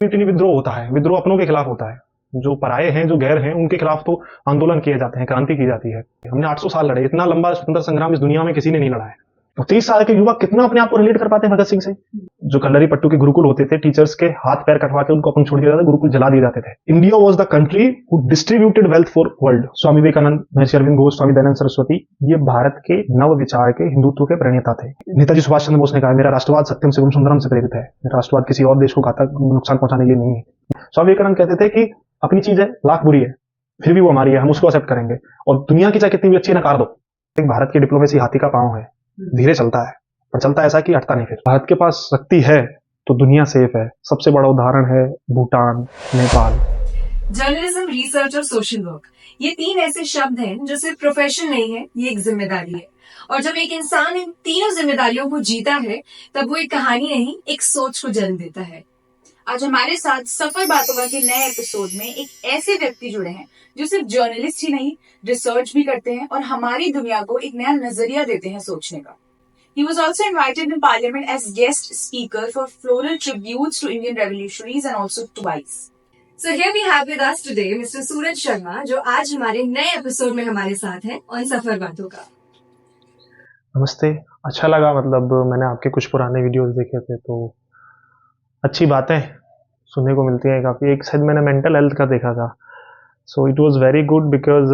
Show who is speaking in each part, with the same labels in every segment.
Speaker 1: Mutiny विद्रोह होता है। विद्रोह अपनों के खिलाफ होता है। जो पराये हैं, जो गैर हैं, उनके खिलाफ तो आंदोलन किए जाते हैं, क्रांति की जाती है। हमने 800 साल लड़े। इतना लंबा स्वतंत्र संग्राम इस दुनिया में किसी ने नहीं लड़ा है। तो 30 साल के युवक कितना अपने आप को रिलेट कर पाते हैं भगत सिंह से? जो कलरी पट्टू के गुरुकुल होते थे, टीचर्स के हाथ पैर कटवा के उनको अपन छोड़ दिया जाता था, गुरुकुल जला दिए जाते थे। India was the country who distributed wealth for world. Swami Vivekananda, Maharshi Aurobindo Ghosh, Swami Dayanand Saraswati, ये भारत के नव विचार के, हिंदुत्व के प्रणेता थे। नेताजी सुभाष चंद्र बोस ने कहा, मेरा राष्ट्रवाद सत्यम शिवम सुंदरम से प्रेरित है। मेरा राष्ट्रवाद किसी और देश को घातक नुकसान पहुंचाने के लिए नहीं है। स्वामी विवेकानंद कहते थे कि अपनी चीज है, लाख बुरी है, फिर भी वो हमारी है, हम उसको एक्सेप्ट करेंगे, और दुनिया की चाहे कितनी भी अच्छी नकार दो। भारत की डिप्लोमेसी हाथी का पांव है, धीरे चलता है, पर चलता ऐसा कि हटता नहीं। फिर भारत के पास शक्ति है तो दुनिया सेफ है। सबसे बड़ा उदाहरण है भूटान, नेपाल।
Speaker 2: जर्नलिज्म, रिसर्च और सोशल वर्क, ये तीन ऐसे शब्द हैं जो सिर्फ प्रोफेशन नहीं है, ये एक जिम्मेदारी है। और जब एक इंसान इन तीनों जिम्मेदारियों को जीता है, तब वो एक कहानी नहीं, एक सोच को जन्म देता है। आज हमारे साथ सफर बातों के नए एपिसोड में एक ऐसे व्यक्ति जुड़े हैं जो सिर्फ जर्नलिस्ट ही नहीं, रिसर्च भी करते हैं और हमारी दुनिया को एक नया नजरिया देते हैं सोचने का। He was also invited in Parliament as guest speaker for floral tributes to Indian revolutionaries and also twice. So here we have with us today Mr. Suraj Sharma, जो आज हमारे नए एपिसोड में हमारे साथ हैं ऑन सफर बातों का।
Speaker 1: नमस्ते। अच्छा लगा, मतलब मैंने आपके कुछ पुराने वीडियोस देखे थे, तो अच्छी बातें सुनने को मिलती हैं काफ़ी। एक शायद मैंने मेंटल हेल्थ का देखा था, so it was very good because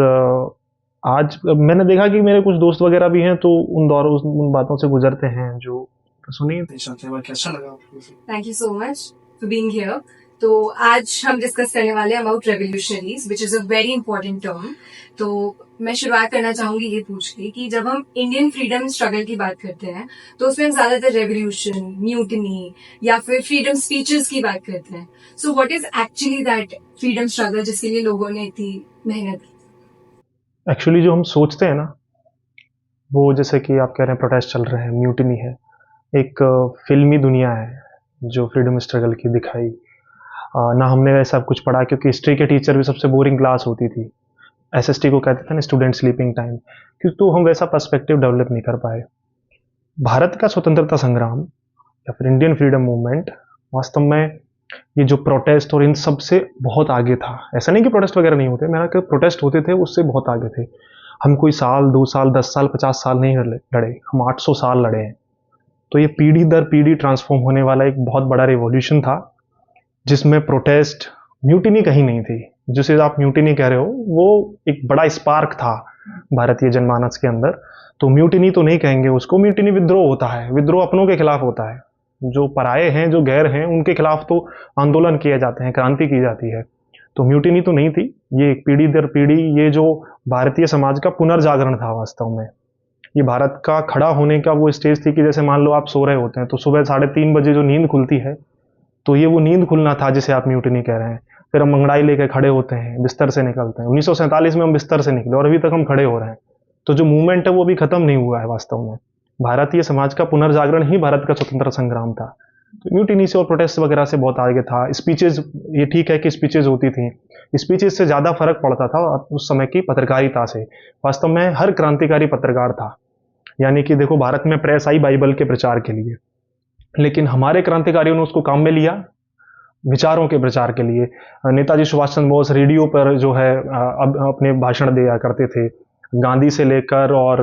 Speaker 1: आज मैंने देखा कि मेरे कुछ दोस्त वगैरह भी हैं, तो उन बातों से गुजरते हैं जो सुनिए। अच्छा लगा।
Speaker 2: Thank you so much for being here. तो आज हम डिस्कस करने वाले हैं about revolutionaries, which is a very important term. तो मैं शुरुआत करना चाहूंगी ये पूछ के कि जब हम इंडियन फ्रीडम स्ट्रगल की बात करते हैं तो उसमें हम ज्यादातर रेवोल्यूशन, म्यूटिनी या फिर फ्रीडम स्पीचेस की बात करते हैं। So what is actually that freedom struggle जिसके लिए लोगों ने इतनी मेहनत की?
Speaker 1: एक्चुअली जो हम सोचते हैं ना, वो जैसे कि आप कह रहे हैं प्रोटेस्ट चल रहे हैं, म्यूटिनी है, एक फिल्मी दुनिया है जो फ्रीडम स्ट्रगल की दिखाई। ना हमने वैसा कुछ पढ़ा, क्योंकि हिस्ट्री के टीचर भी सबसे बोरिंग क्लास होती थी। एसएसटी को कहते थे ना, स्टूडेंट स्लीपिंग टाइम, क्योंकि तो हम वैसा पर्सपेक्टिव डेवलप नहीं कर पाए। भारत का स्वतंत्रता संग्राम या फिर इंडियन फ्रीडम मूवमेंट वास्तव में ये जो प्रोटेस्ट और इन सब से बहुत आगे था। ऐसा नहीं कि प्रोटेस्ट वगैरह नहीं होते, मैंने कहा प्रोटेस्ट होते थे, उससे बहुत आगे थे। हम कोई साल, 2 साल, 10 साल, 50 साल नहीं लड़े, हम 800 साल लड़े हैं। तो ये पीढ़ी दर पीढ़ी ट्रांसफॉर्म होने वाला एक बहुत बड़ा रिवॉल्यूशन था, जिसमें प्रोटेस्ट, म्यूटिनी कहीं नहीं थी। जिसे आप म्यूटिनी कह रहे हो, वो एक बड़ा स्पार्क था भारतीय जनमानस के अंदर। तो म्यूटिनी तो नहीं कहेंगे उसको, म्यूटिनी विद्रोह होता है। विद्रोह अपनों के खिलाफ होता है। जो पराये हैं, जो गैर हैं, उनके खिलाफ तो आंदोलन किए जाते हैं, क्रांति की जाती है। तो म्यूटिनी तो नहीं थी, ये पीढ़ी दर पीढ़ी ये जो भारतीय समाज का पुनर्जागरण था वास्तव में। ये भारत का खड़ा होने का वो स्टेज थी कि जैसे मान लो आप सो रहे होते हैं, तो सुबह 3:30 बजे जो नींद खुलती है, तो ये वो नींद खुलना था जिसे आप म्यूटिनी कह रहे हैं। फिर हम अंगड़ाई लेके खड़े होते हैं, बिस्तर से निकलते हैं। 1947 में हम बिस्तर से निकले और अभी तक हम खड़े हो रहे हैं। तो जो मूवमेंट है वो अभी खत्म नहीं हुआ है वास्तव में। भारतीय समाज का पुनर्जागरण ही भारत का स्वतंत्र संग्राम था। तो म्यूटिनी से और प्रोटेस्ट वगैरह से बहुत आगे था। स्पीचेज, ये ठीक है कि स्पीचेज होती थी, स्पीचेज से ज़्यादा फर्क पड़ता था उस समय की पत्रकारिता से। वास्तव में हर क्रांतिकारी पत्रकार था। यानी कि देखो, भारत में प्रेस आई बाइबल के प्रचार के लिए, लेकिन हमारे क्रांतिकारियों ने उसको काम में लिया विचारों के प्रचार के लिए। नेताजी सुभाष चंद्र बोस रेडियो पर जो है अब अपने भाषण दिया करते थे। गांधी से लेकर और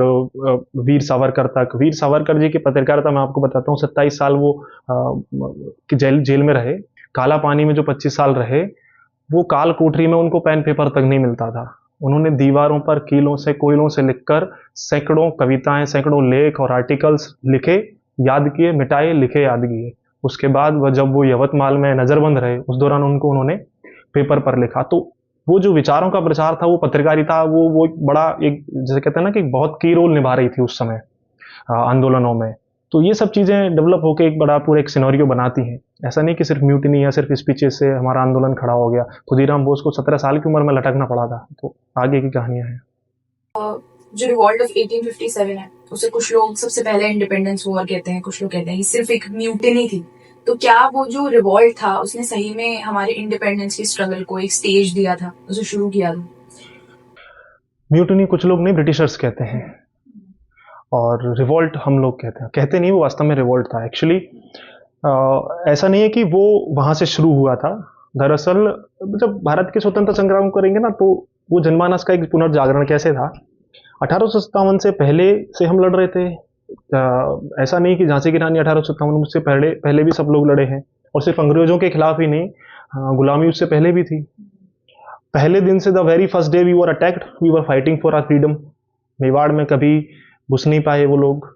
Speaker 1: वीर सावरकर तक। वीर सावरकर जी की पत्रकारिता मैं आपको बताता हूँ, 27 साल वो जेल में रहे। काला पानी में जो 25 साल रहे, वो काल कोठरी में उनको पेन पेपर तक नहीं मिलता था। उन्होंने दीवारों पर कीलों से, कोयलों से लिखकर सैकड़ों कविताएं, सैकड़ों लेख और आर्टिकल्स लिखे, याद किए, मिटाए, लिखे, याद किए। उसके बाद जब वो यवतमाल में नजरबंद रहे, उस दौरान उन्होंने पेपर पर लिखा। तो वो जो विचारों का प्रचार था, वो पत्रकारिता, वो बड़ा एक, जैसे कहते हैं ना, कि बहुत की रोल निभा रही थी उस समय आंदोलनों में। तो ये सब चीजें डेवलप होकर एक बड़ा पूरा एक सिनेरियो बनाती हैं। ऐसा नहीं कि सिर्फ म्यूटिनी या सिर्फ स्पीचेस से हमारा आंदोलन खड़ा हो गया। खुदीराम बोस को 17 साल की उम्र में लटकना पड़ा था। तो आगे की कहानियां हैं।
Speaker 2: जो रिवॉल्ट ऑफ 1857 है, उसे कुछ लोग सबसे पहले इंडिपेंडेंस वॉर कहते हैं, कुछ लोग कहते हैं ये सिर्फ एक म्यूटिनी थी। तो क्या वो जो रिवॉल्ट था उसने सही में हमारे इंडिपेंडेंस की स्ट्रगल को एक स्टेज दिया था, उसे शुरू किया था?
Speaker 1: म्यूटिनी कुछ लोग नहीं, ब्रिटिशर्स कहते हैं, और रिवॉल्ट हम लोग कहते हैं। कहते नहीं, वो वास्तव में रिवॉल्ट था। एक्चुअली ऐसा नहीं है कि वो वहां से शुरू हुआ था। दरअसल जब भारत के स्वतंत्र संग्राम करेंगे ना, तो वो जनमानस का एक पुनर्जागरण कैसे था। 1857 से पहले से हम लड़ रहे थे। ऐसा नहीं कि झांसी की रानी 1857, उससे पहले पहले भी सब लोग लड़े हैं। और सिर्फ अंग्रेजों के खिलाफ ही नहीं, गुलामी उससे पहले भी थी। पहले दिन से, the very first day we were attacked, we were fighting for our freedom. Mewar में कभी घुस नहीं पाए वो लोग,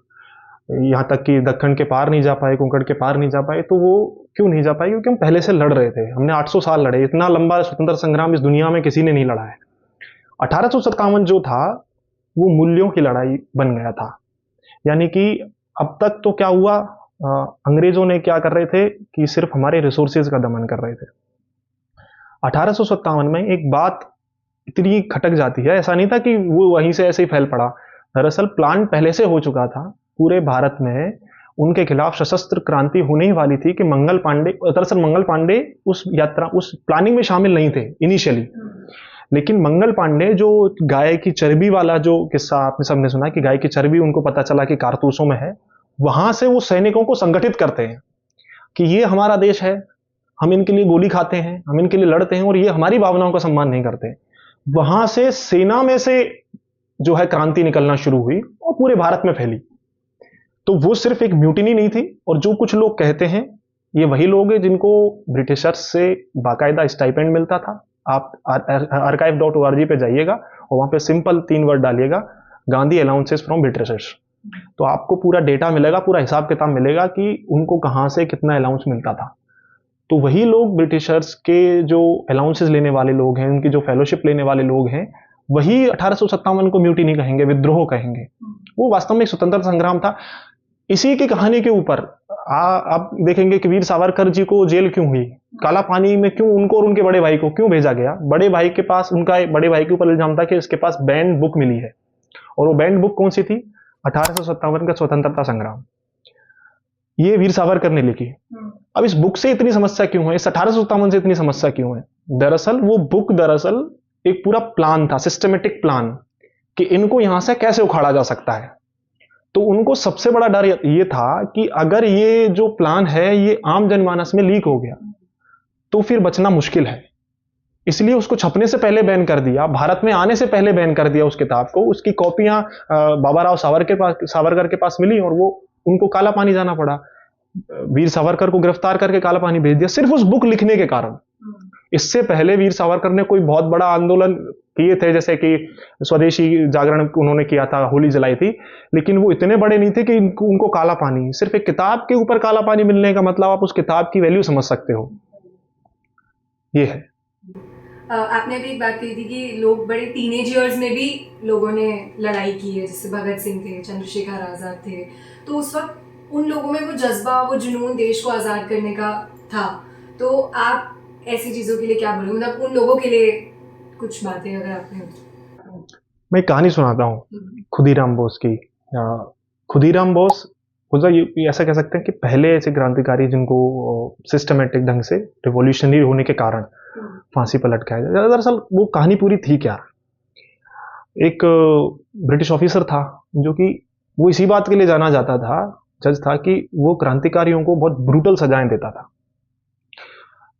Speaker 1: यहाँ तक कि दक्कन के पार नहीं जा पाए, कोंकण के पार नहीं जा पाए। तो वो क्यों नहीं जा पाए? क्योंकि हम पहले से लड़ रहे थे। हमने 800 साल लड़े। इतना लंबा स्वतंत्र संग्राम इस दुनिया में किसी ने नहीं लड़ा है। 1857 जो था, वो मूल्यों की लड़ाई बन गया था। यानी कि अब तक तो क्या हुआ, अंग्रेजों ने क्या कर रहे थे कि सिर्फ हमारे रिसोर्सेज का दमन कर रहे थे। 1857 में एक बात इतनी खटक जाती है। ऐसा नहीं था कि वो वहीं से ऐसे ही फैल पड़ा। दरअसल प्लान पहले से हो चुका था पूरे भारत में। उनके खिलाफ सशस्त्र क्रांति होने ही वाली थी कि मंगल पांडे, दरअसल मंगल पांडे उस यात्रा, उस प्लानिंग में शामिल नहीं थे इनिशियली। लेकिन मंगल पांडे, जो गाय की चर्बी वाला जो किस्सा आपने सबने सुना कि गाय की चर्बी उनको पता चला कि कारतूसों में है, वहां से वो सैनिकों को संगठित करते हैं कि ये हमारा देश है, हम इनके लिए गोली खाते हैं, हम इनके लिए लड़ते हैं और ये हमारी भावनाओं का सम्मान नहीं करते। वहां से सेना में से जो है क्रांति निकलना शुरू हुई और पूरे भारत में फैली। तो वो सिर्फ एक म्यूटिनी नहीं थी। और जो कुछ लोग कहते हैं, ये वही लोग हैं जिनको ब्रिटिशर्स से बाकायदा स्टाइपेंड मिलता था। आप archive.org पे जाइएगा और वहां पे सिंपल 3 वर्ड डालिएगा, गांधी अलाउंसेस फ्रॉम ब्रिटिशर्स। तो आपको पूरा डेटा मिलेगा, पूरा हिसाब किताब मिलेगा कि उनको कहां से कितना अलाउंस मिलता था। तो वही लोग, ब्रिटिशर्स के जो अलाउंसेस लेने वाले लोग हैं, उनकी जो फेलोशिप लेने वाले लोग हैं, वही 1857 को म्यूटिनी कहेंगे, विद्रोह कहेंगे। वो वास्तव में एक स्वतंत्रता संग्राम था। इसी की कहानी के ऊपर आप देखेंगे कि वीर सावरकर जी को जेल क्यों हुई, काला पानी में क्यों उनको और उनके बड़े भाई को क्यों भेजा गया। बड़े भाई के पास, उनका बड़े भाई के ऊपर इल्जाम था कि इसके पास बैंड बुक मिली है। और वो बैंड बुक कौन सी थी? 1857 का स्वतंत्रता संग्राम, ये वीर सावरकर ने लिखी। अब इस बुक से इतनी समस्या क्यों है, इस 1857 से इतनी समस्या क्यों है? दरअसल वो बुक एक पूरा प्लान था, सिस्टमेटिक प्लान, कि इनको यहां से कैसे उखाड़ा जा सकता है। तो उनको सबसे बड़ा डर ये था कि अगर ये जो प्लान है ये आम जनमानस में लीक हो गया तो फिर बचना मुश्किल है। इसलिए उसको छपने से पहले बैन कर दिया, भारत में आने से पहले बैन कर दिया उस किताब को। उसकी कॉपियां बाबा राव सावरकर के पास मिली और वो उनको काला पानी जाना पड़ा। वीर सावरकर को गिरफ्तार करके काला पानी भेज दिया सिर्फ उस बुक लिखने के कारण। इससे पहले वीर सावरकर ने कोई बहुत बड़ा आंदोलन किए थे, जैसे कि स्वदेशी जागरण उन्होंने किया था, होली जलाई थी, लेकिन वो इतने बड़े नहीं थे कि उनको काला पानी, सिर्फ एक किताब के ऊपर काला पानी मिलने का मतलब आप उस किताब की वैल्यू समझ सकते हो। ये है।
Speaker 2: आपने अभी एक बात कही थी कि लोग बड़े टीनेज ईयर्स में भी लोगों ने लड़ाई की है, जैसे भगत सिंह थे, चंद्रशेखर आजाद थे। तो उस वक्त उन लोगों में वो जज्बा, वो जुनून देश को आज़ाद करने का था। तो आप ऐसी चीज़ों के लिए क्या बोलोगे, मतलब उन लोगों के लिए कुछ बातें अगर आपने।
Speaker 1: मैं कहानी सुनाता हूँ खुदीराम बोस की। खुदीराम बोस ऐसा कह सकते हैं कि पहले ऐसे क्रांतिकारी जिनको सिस्टमेटिक ढंग से रिवॉल्यूशनरी होने के कारण फांसी पर लटकाया जाए। दरअसल वो कहानी पूरी थी क्या, एक ब्रिटिश ऑफिसर था जो कि वो इसी बात के लिए जाना जाता था, जज था, कि वो क्रांतिकारियों को बहुत ब्रूटल सजाएं देता था।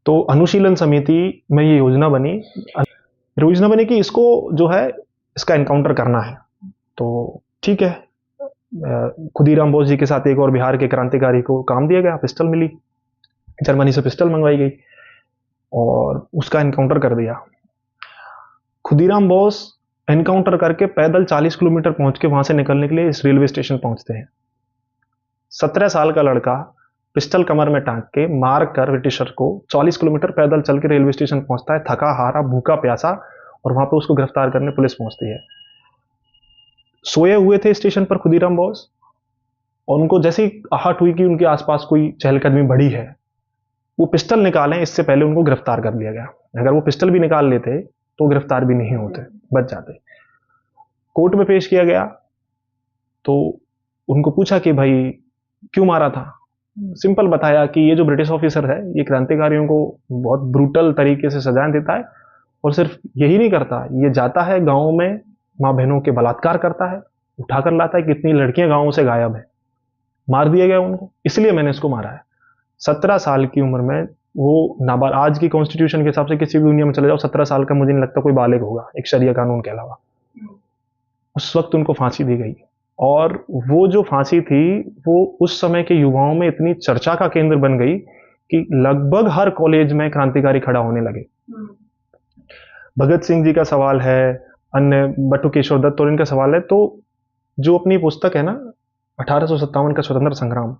Speaker 1: तो अनुशीलन समिति में ये योजना बनी कि इसको जो है इसका एनकाउंटर करना है। तो ठीक है, खुदीराम बोस जी के साथ एक और बिहार के क्रांतिकारी को काम दिया गया, पिस्टल मिली, जर्मनी से पिस्टल मंगवाई गई और उसका एनकाउंटर कर दिया। खुदीराम बोस एनकाउंटर करके पैदल 40 किलोमीटर पहुंच के वहां से निकलने के लिए इस रेलवे स्टेशन पहुंचते हैं। 17 साल का लड़का पिस्टल कमर में टांग के मार कर ब्रिटिशर को 40 किलोमीटर पैदल चल के रेलवे स्टेशन पहुंचता है, थका हारा, भूखा प्यासा, और वहां पे उसको गिरफ्तार करने पुलिस पहुंचती है। सोए हुए थे स्टेशन पर खुदीराम बोस, और उनको जैसे ही आहट हुई कि उनके आसपास कोई चहलकदमी बढ़ी है, वो पिस्टल निकालें इससे पहले उनको गिरफ्तार कर लिया गया। अगर वो पिस्टल भी निकाल लेते तो गिरफ्तार भी नहीं होते, बच जाते। कोर्ट में पेश किया गया तो उनको पूछा कि भाई क्यों मारा था। सिंपल बताया कि ये जो ब्रिटिश ऑफिसर है ये क्रांतिकारियों को बहुत ब्रूटल तरीके से सजाएं देता है, और सिर्फ यही नहीं करता, ये जाता है गांव में माँ बहनों के बलात्कार करता है, उठाकर लाता है, कितनी लड़कियां गांवों से गायब है, मार दिया गया उनको, इसलिए मैंने इसको मारा है। 17 साल की उम्र में वो नाबाल, आज की कॉन्स्टिट्यूशन के हिसाब से किसी भी दुनिया में चले जाओ 17 साल का मुझे नहीं लगता कोई बालिग होगा एक शरिया कानून के अलावा। उस वक्त उनको फांसी दी गई, और वो जो फांसी थी वो उस समय के युवाओं में इतनी चर्चा का केंद्र बन गई कि लगभग हर कॉलेज में क्रांतिकारी खड़ा होने लगे। भगत सिंह जी का सवाल है, अन्य बटू केशव दत्त और इनका सवाल है, तो जो अपनी पुस्तक है ना 1857 का स्वतंत्र संग्राम,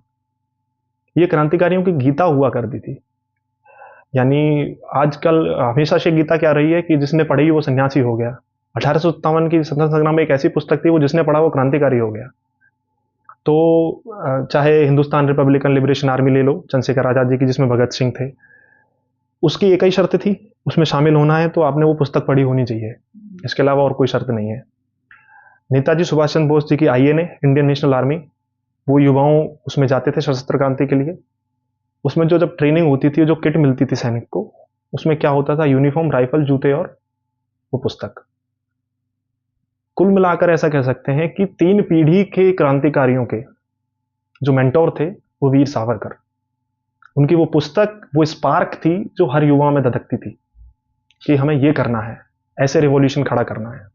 Speaker 1: ये क्रांतिकारियों की गीता हुआ करती थी। यानी आजकल हमेशा से गीता क्या रही है कि जिसने पढ़ी वो सन्यासी हो गया। 1857 की स्वतंत्र संग्राम में एक ऐसी पुस्तक थी, वो जिसने पढ़ा वो क्रांतिकारी हो गया। तो चाहे हिंदुस्तान रिपब्लिकन लिबरेशन आर्मी ले लो चंद्रशेखर आजाद जी की, जिसमें भगत सिंह थे, उसकी एक ही शर्त थी, उसमें शामिल होना है तो आपने वो पुस्तक पढ़ी होनी चाहिए, इसके अलावा और कोई शर्त नहीं है। नेताजी सुभाष चंद्र बोस जी की INA इंडियन नेशनल आर्मी, वो युवाओं उसमें जाते थे सशस्त्र क्रांति के लिए। उसमें जो जब ट्रेनिंग होती थी, जो किट मिलती थी सैनिक को, उसमें क्या होता था, यूनिफॉर्म, राइफल, जूते और वो पुस्तक। कुल मिलाकर ऐसा कह सकते हैं कि 3 पीढ़ी के क्रांतिकारियों के जो मेंटोर थे वो वीर सावरकर। उनकी वो पुस्तक वो स्पार्क थी जो हर युवा में धधकती थी कि हमें ये करना है, ऐसे रिवॉल्यूशन खड़ा करना है।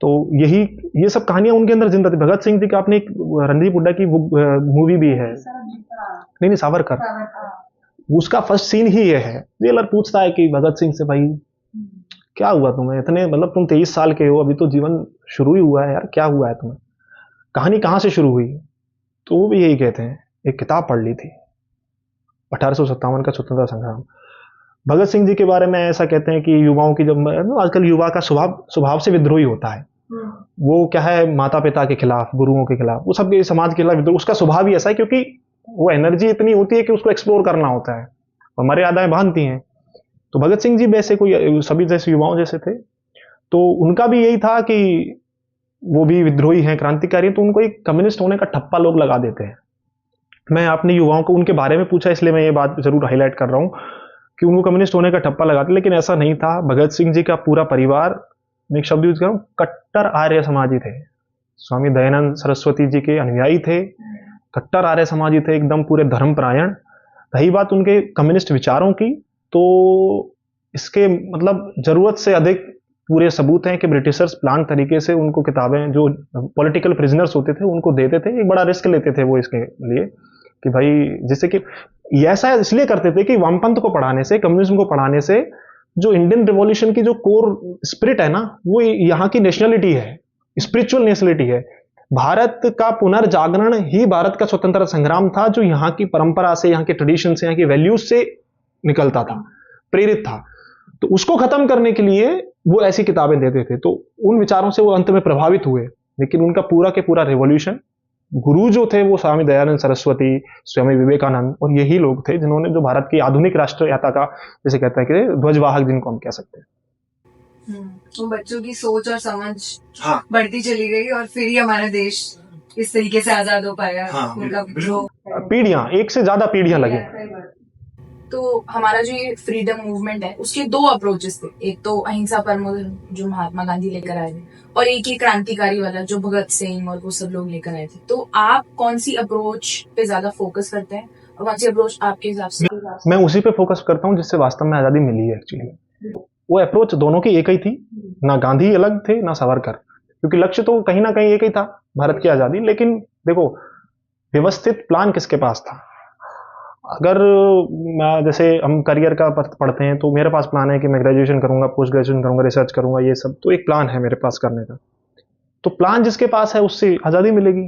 Speaker 1: तो यही ये सब कहानियां उनके अंदर जिंदा थी। भगत सिंह जी का आपने एक रणदीप हुड्डा की मूवी भी है, नहीं सावरकर, उसका फर्स्ट सीन ही ये है। जेलर पूछता है कि भगत सिंह से, भाई क्या हुआ तुम्हें, इतने मतलब तुम 23 साल के हो, अभी तो जीवन शुरू ही हुआ है यार, क्या हुआ है तुम्हें, कहानी कहां से शुरू हुई। तो वो भी यही कहते हैं, एक किताब पढ़ ली थी 1857 का स्वतंत्रता संग्राम। भगत सिंह जी के बारे में ऐसा कहते हैं कि युवाओं की, जब आजकल युवा का स्वभाव से विद्रोही होता है, वो क्या है, माता पिता के खिलाफ, गुरुओं के खिलाफ, वो सबके समाज के खिलाफ विद्रोह, उसका स्वभाव ही ऐसा है क्योंकि वो एनर्जी इतनी होती है कि उसको एक्सप्लोर करना होता है और मर्यादाएं बांधती हैं। तो भगत सिंह जी वैसे कोई सभी जैसे युवाओं जैसे थे, तो उनका भी यही था कि वो भी विद्रोही हैं, क्रांतिकारी, तो उनको एक कम्युनिस्ट होने का ठप्पा लोग लगा देते हैं। मैं अपने युवाओं को उनके बारे में पूछा, इसलिए मैं ये बात जरूर हाईलाइट कर रहा हूँ कि उनको कम्युनिस्ट होने का ठप्पा लगाते, लेकिन ऐसा नहीं था। भगत सिंह जी का पूरा परिवार, मैं एक शब्द यूज कर रहा हूँ, कट्टर आर्य समाजी थे। स्वामी दयानंद सरस्वती जी के अनुयायी थे, कट्टर आर्य समाजी थे, एकदम पूरे धर्मपरायण। रही बात उनके कम्युनिस्ट विचारों की, तो इसके मतलब जरूरत से अधिक पूरे सबूत हैं कि ब्रिटिशर्स प्लान तरीके से उनको किताबें, जो पॉलिटिकल प्रिजनर्स होते थे उनको देते थे। एक बड़ा रिस्क लेते थे वो इसके लिए कि भाई, जिससे कि ऐसा इसलिए करते थे कि वामपंथ को पढ़ाने से, कम्युनिज्म को पढ़ाने से जो इंडियन रिवॉल्यूशन की जो कोर स्पिरिट है ना, वो यहाँ की नेशनलिटी है, स्पिरिचुअल नेशनलिटी है। भारत का पुनर्जागरण ही भारत का स्वतंत्रता संग्राम था, जो यहाँ की परंपरा से, यहाँ के ट्रेडिशन से, यहाँ की वैल्यूज से निकलता था, प्रेरित था। तो उसको खत्म करने के लिए वो ऐसी किताबें देते थे। तो उन विचारों से वो अंत में प्रभावित हुए, लेकिन उनका पूरा के पूरा रेवोल्यूशन, गुरु जो थे वो स्वामी दयानंद सरस्वती, स्वामी विवेकानंद, और यही लोग थे जिन्होंने जो भारत की आधुनिक राष्ट्रीयता का, जैसे कहते हैं कि ध्वजवाहक जिनको हम कह सकते हैं।
Speaker 2: तो बच्चों की सोच और समझ बढ़ती चली गई और फिर ही हमारा देश इस तरीके से आजाद हो पाया। उनका
Speaker 1: पीढ़ियां, एक से ज्यादा पीढ़ियां लगे।
Speaker 2: तो हमारा जो ये फ्रीडम मूवमेंट है, उसके 2 अप्रोचेस थे। एक तो अहिंसा परमो धर्म जो महात्मा गांधी लेकर आए थे, और एक ही क्रांतिकारी वाला जो भगत सिंह और वो सब लोग लेकर आए थे। तो आप कौन सी अप्रोच पे ज्यादा फोकस करते हैं और कौन सी अप्रोच आपके हिसाब से?
Speaker 1: मैं उसी पे फोकस करता हूँ जिससे वास्तव में आजादी मिली है। एक्चुअली वो अप्रोच दोनों की एक ही थी, ना गांधी अलग थे ना सावरकर, क्योंकि लक्ष्य तो कहीं ना कहीं एक ही था, भारत की आजादी। लेकिन देखो, व्यवस्थित प्लान किसके पास था? अगर जैसे हम करियर का पढ़ते हैं, तो मेरे पास प्लान है कि मैं ग्रेजुएशन करूंगा, पोस्ट ग्रेजुएशन करूंगा, रिसर्च करूंगा, ये सब तो एक प्लान है मेरे पास करने का। तो प्लान जिसके पास है उससे आजादी मिलेगी।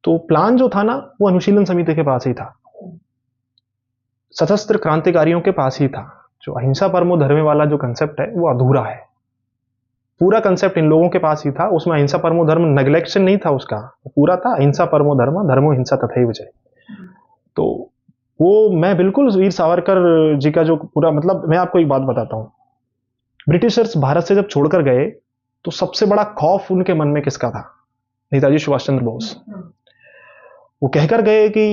Speaker 1: तो प्लान जो था ना, वो अनुशीलन समिति के पास ही था, सशस्त्र क्रांतिकारियों के पास ही था। जो अहिंसा परमो धर्मे वाला जो कंसेप्ट है वो अधूरा है। पूरा कंसेप्ट इन लोगों के पास ही था। उसमें अहिंसा परमो धर्म नेग्लेक्शन नहीं था उसका, पूरा था अहिंसा परमो धर्म, धर्मो हिंसा तथैव जय। तो वो मैं बिल्कुल वीर सावरकर जी का जो पूरा, मतलब मैं आपको एक बात बताता हूं, ब्रिटिशर्स भारत से जब छोड़कर गए तो सबसे बड़ा खौफ उनके मन में किसका था? नेताजी सुभाष चंद्र बोस। वो कहकर गए कि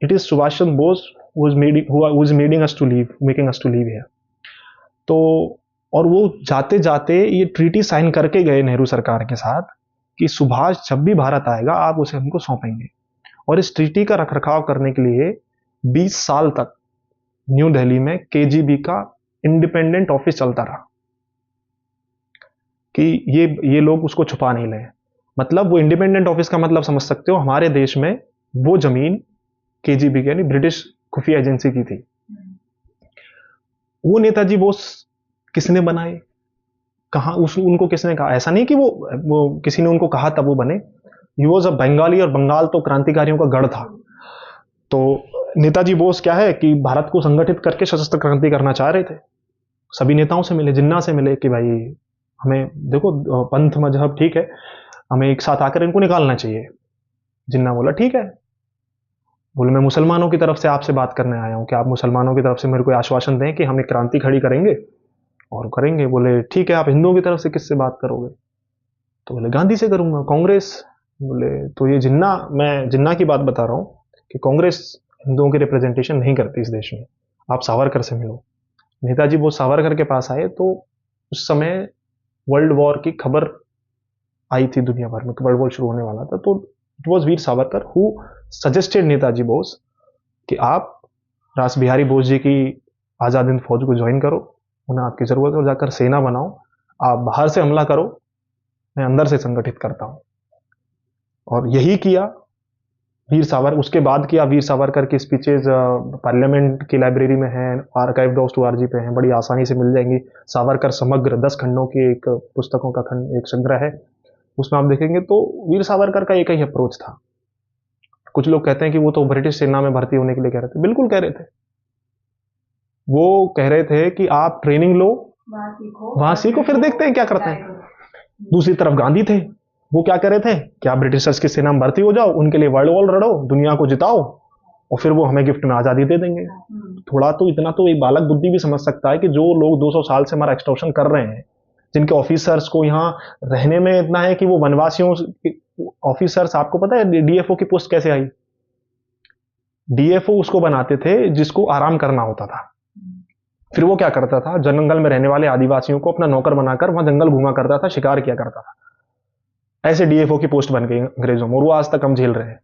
Speaker 1: it is Subhash Chandra Bose who is making us to leave here। तो और वो जाते जाते ये ट्रीटी साइन करके गए नेहरू सरकार के साथ कि सुभाष जब भी भारत आएगा आप उसे हमको सौंपेंगे, और इस ट्रीटी का रखरखाव करने के लिए 20 साल तक न्यू दिल्ली में केजीबी का इंडिपेंडेंट ऑफिस चलता रहा कि ये लोग उसको छुपा नहीं लें। मतलब वो इंडिपेंडेंट ऑफिस का मतलब समझ सकते हो, हमारे देश में वो जमीन केजीबी की यानी ब्रिटिश खुफिया एजेंसी की थी। वो नेताजी बोस किसने बनाए, कहा उनको किसने कहा? ऐसा नहीं कि वो किसी ने उनको कहा तब वो बने। ही वॉज अ बंगाली, और बंगाल तो क्रांतिकारियों का गढ़ था। तो नेताजी बोस क्या है कि भारत को संगठित करके सशस्त्र क्रांति करना चाह रहे थे। सभी नेताओं से मिले, जिन्ना से मिले कि भाई हमें देखो पंथ मजहब ठीक है, हमें एक साथ आकर इनको निकालना चाहिए। जिन्ना बोला ठीक है। बोले मैं मुसलमानों की तरफ से आपसे बात करने आया हूं कि आप मुसलमानों की तरफ से मेरे को आश्वासन दें कि हम एक क्रांति खड़ी करेंगे और करेंगे। बोले ठीक है, आप हिंदुओं की तरफ से किससे बात करोगे? तो बोले गांधी से करूंगा, कांग्रेस। बोले तो ये जिन्ना, मैं जिन्ना की बात बता रहा हूं कि कांग्रेस हिंदुओं की रिप्रेजेंटेशन नहीं करती इस देश में, आप सावरकर से मिलो। नेताजी वो सावरकर के पास आए तो उस समय वर्ल्ड वॉर की खबर आई थी दुनिया भर में, वर्ल्ड वॉर शुरू होने वाला था। तो it was Veer Savarkar who suggested Netaji Bose कि आप रास बिहारी बोस जी की आजाद हिंद फौज को ज्वाइन करो, उन्हें आपकी जरूरत है, जाकर सेना बनाओ, आप बाहर से हमला करो, मैं अंदर से संगठित करता हूं। और यही किया वीर सावरकर। उसके बाद किया वीर सावरकर की स्पीचेज पार्लियामेंट की लाइब्रेरी में हैं, archive.org पे हैं, बड़ी आसानी से मिल जाएंगी। सावरकर समग्र 10 खंडों की एक पुस्तकों का खंड, एक संग्रह है, उसमें आप देखेंगे। तो वीर सावरकर का एक ही अप्रोच था। कुछ लोग कहते हैं कि वो तो ब्रिटिश सेना में भर्ती होने के लिए कह रहे थे, बिल्कुल कह रहे थे। वो कह रहे थे कि आप ट्रेनिंग लो, वहां सीखो, फिर देखते हैं क्या करते हैं। दूसरी तरफ गांधी थे, वो क्या कह रहे थे कि आप ब्रिटिशर्स की सेना में भर्ती हो जाओ, उनके लिए वर्ल्ड वॉर लड़ो, दुनिया को जिताओ, और फिर वो हमें गिफ्ट में आजादी दे देंगे। थोड़ा तो इतना तो एक बालक बुद्धि भी समझ सकता है कि जो लोग 200 साल से हमारा एक्सटॉर्शन कर रहे हैं, जिनके ऑफिसर्स को यहाँ रहने में इतना है कि वो वनवासियों ऑफिसर्स, आपको पता है डीएफओ की पोस्ट कैसे आई? डीएफओ उसको बनाते थे जिसको आराम करना होता था। फिर वो क्या करता था, जंगल में रहने वाले आदिवासियों को अपना नौकर बनाकर वहां जंगल घुमा करता था, शिकार किया करता था। ऐसे डीएफओ की पोस्ट बन गई अंग्रेजों में, और वो आज तक हम झेल रहे हैं।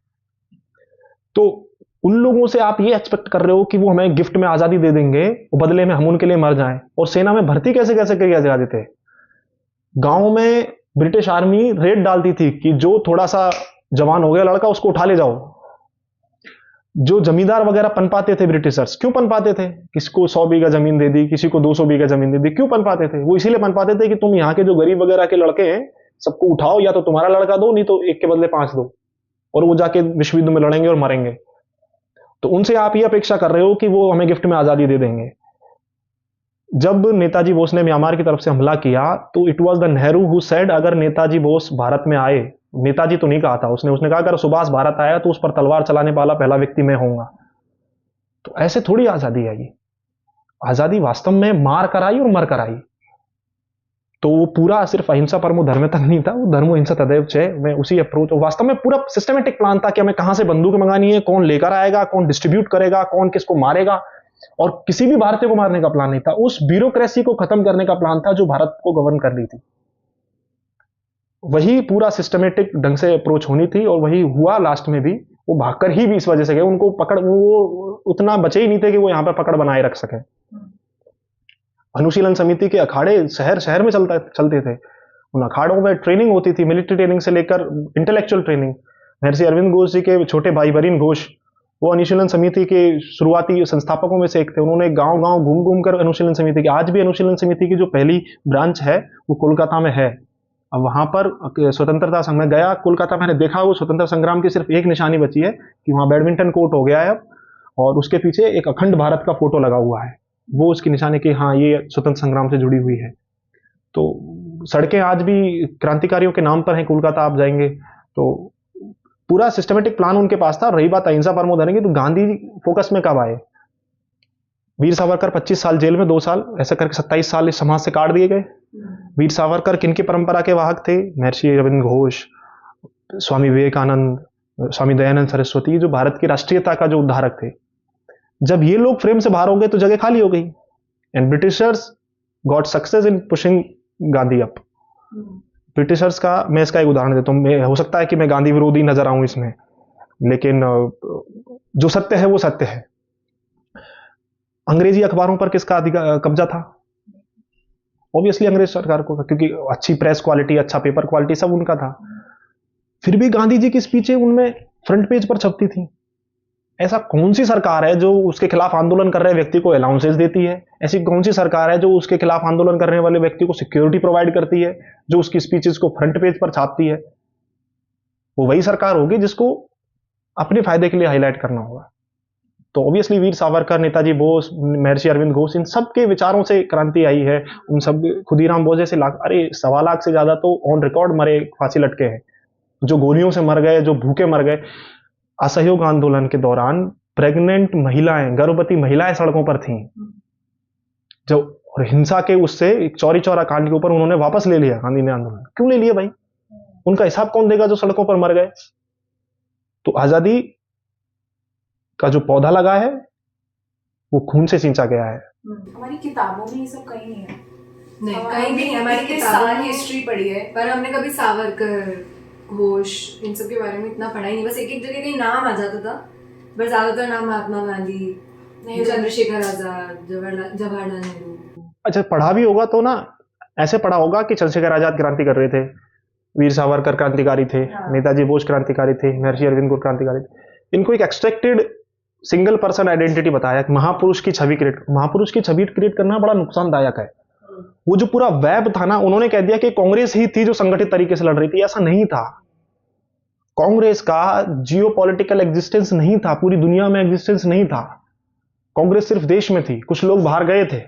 Speaker 1: तो उन लोगों से आप ये एक्सपेक्ट कर रहे हो कि वो हमें गिफ्ट में आजादी दे देंगे और बदले में हम उनके लिए मर जाएं। और सेना में भर्ती कैसे कैसे किया जाते थे। गांव में ब्रिटिश आर्मी रेड डालती थी कि जो थोड़ा सा जवान हो गया लड़का, उसको उठा ले जाओ। जो जमींदार वगैरह पनपाते थे ब्रिटिशर्स, क्यों पनपाते थे? किसी को 100 बीघा जमीन दे दी, किसी को 200 बीघा जमीन दे दी, क्यों पनपाते थे? वो इसीलिए पनपाते थे कि तुम यहाँ के जो गरीब वगैरह के लड़के हैं सबको उठाओ, या तो तुम्हारा लड़का दो, नहीं तो एक के बदले 5 दो, और वो जाके विश्व युद्ध में लड़ेंगे और मरेंगे। तो उनसे आप ये अपेक्षा कर रहे हो कि वो हमें गिफ्ट में आजादी दे देंगे। जब नेताजी बोस ने म्यांमार की तरफ से हमला किया तो it was the Nehru who said, अगर नेताजी बोस भारत में आए, नेताजी तो नहीं कहा था उसने कहा अगर सुभाष भारत आया तो उस पर तलवार चलाने वाला पहला व्यक्ति मैं होऊंगा। तो ऐसे थोड़ी आजादी आई। आजादी वास्तव में मार कर आई और मर कर आई। तो वो पूरा सिर्फ अहिंसा परमो धर्म तक नहीं था, वो धर्मो हिंसा तदैव च मैं उसी अप्रोच, वास्तव में पूरा सिस्टमेटिक प्लान था कि हमें कहां से बंदूक मंगानी है, कौन लेकर आएगा, कौन डिस्ट्रीब्यूट करेगा, कौन किसको मारेगा। और किसी भी भारतीय को मारने का प्लान नहीं था, उस ब्यूरोक्रेसी को खत्म करने का प्लान था जो भारत को गवर्न कर रही थी। वही पूरा सिस्टमेटिक ढंग से अप्रोच होनी थी और वही हुआ लास्ट में भी। वो भागकर ही भी इस वजह से गए, उनको पकड़, वो उतना बचे ही नहीं थे कि वो यहां पर पकड़ बनाए रख सके। अनुशीलन समिति के अखाड़े शहर शहर में चलते थे। उन अखाड़ों में ट्रेनिंग होती थी, मिलिट्री ट्रेनिंग से लेकर इंटेलेक्चुअल ट्रेनिंग। महर्षि अरविंद घोष जी के छोटे भाई वरीन घोष, वो अनुशीलन समिति के शुरुआती संस्थापकों में से एक थे। उन्होंने गांव गांव घूम घूम कर अनुशीलन समिति की, आज भी अनुशीलन समिति की जो पहली ब्रांच है वो कोलकाता में है। अब वहां पर स्वतंत्रता संघ में गया, कोलकाता मैंने देखा, वो स्वतंत्रता संग्राम की सिर्फ एक निशानी बची है कि वहां बैडमिंटन कोर्ट हो गया है अब, और उसके पीछे एक अखंड भारत का फोटो लगा हुआ है। वो उसकी निशानी कि हाँ ये स्वतंत्र संग्राम से जुड़ी हुई है। तो सड़कें आज भी क्रांतिकारियों के नाम पर हैं, कोलकाता आप जाएंगे तो पूरा सिस्टमेटिक प्लान उनके पास था। रही बात अहिंसा परमो धर्म की, तो गांधी फोकस में कब आए? वीर सावरकर 25 साल जेल में, 2 साल ऐसा करके 27 साल इस समाज से काट दिए गए। वीर सावरकर किनकी परंपरा के वाहक थे? महर्षि अरविंद घोष, स्वामी विवेकानंद, स्वामी दयानंद सरस्वती, जो भारत की राष्ट्रीयता का जो उद्धारक थे। जब ये लोग फ्रेम से बाहर हो गए तो जगह खाली हो गई, and Britishers got success in pushing Gandhi up. Britishers का, मैं इसका एक उदाहरण देता हूं, हो सकता है कि मैं गांधी विरोधी नजर आऊं इसमें, लेकिन जो सत्य है वो सत्य है। अंग्रेजी अखबारों पर किसका कब्जा था? ऑब्वियसली अंग्रेज सरकार को था, क्योंकि अच्छी प्रेस क्वालिटी, अच्छा पेपर क्वालिटी सब उनका था। फिर भी गांधी जी की स्पीचें उनमें फ्रंट पेज पर छपती थी। ऐसा कौन सी सरकार है जो उसके खिलाफ आंदोलन कर रहे व्यक्ति को अलाउंसेस देती है? ऐसी कौन सी सरकार है जो उसके खिलाफ आंदोलन करने वाले व्यक्ति को सिक्योरिटी प्रोवाइड करती है, जो उसकी स्पीचेस को फ्रंट पेज पर छापती है? वो वही सरकार होगी जिसको अपने फायदे के लिए हाईलाइट करना होगा। तो ऑब्वियसली वीर सावरकर, नेताजी बोस, महर्षि अरविंद घोष, इन सब के विचारों से क्रांति आई है। उन सब, खुदीराम बोस जैसे लाख, अरे 1.25 लाख से ज्यादा तो ऑन रिकॉर्ड मरे, फांसी लटके हैं, जो गोलियों से मर गए, जो भूखे मर गए। असहयोग आंदोलन के दौरान प्रेग्नेंट महिलाएं, गर्भवती महिलाएं सड़कों पर थीं, जो और हिंसा के उससे चौरी चौरा कांड के ऊपर उन्होंने वापस ले लिया गांधी ने आंदोलन। क्यों ले लिया भाई? उनका हिसाब कौन देगा जो सड़कों पर मर गए? तो आजादी का जो पौधा लगा है वो खून से सींचा गया है।
Speaker 3: हमारी किताबों में ये सब कहीं नहीं है।
Speaker 2: नहीं, कहीं भी नहीं। हमारी किताबों में हिस्ट्री पढ़ी है, पर हमने कभी सावरकर, घोष, इन सब के बारे में इतना पढ़ा ही नहीं। बस एक एक जगह कहीं नाम आ जाता था, बस ज्यादातर नाम महात्मा गांधी, चंद्रशेखर आजाद, जवाहरलाल नेहरू।
Speaker 1: अच्छा, पढ़ा भी होगा तो ना ऐसे पढ़ा होगा कि चंद्रशेखर आजाद क्रांति कर रहे थे, वीर सावरकर क्रांतिकारी थे, नेताजी बोस क्रांतिकारी थे, महर्षि अरविंद घोष क्रांतिकारी थे। इनको एक एक्सट्रैक्टेड सिंगल पर्सन आइडेंटिटी बताया, महापुरुष की छवि क्रिएट करना बड़ा नुकसानदायक है। वो जो पूरा वेब था ना, उन्होंने कह दिया कि कांग्रेस ही थी जो संगठित तरीके से लड़ रही थी। ऐसा नहीं था। कांग्रेस का जियोपॉलिटिकल एग्जिस्टेंस नहीं था, पूरी दुनिया में एग्जिस्टेंस नहीं था। कांग्रेस सिर्फ देश में थी, कुछ लोग बाहर गए थे।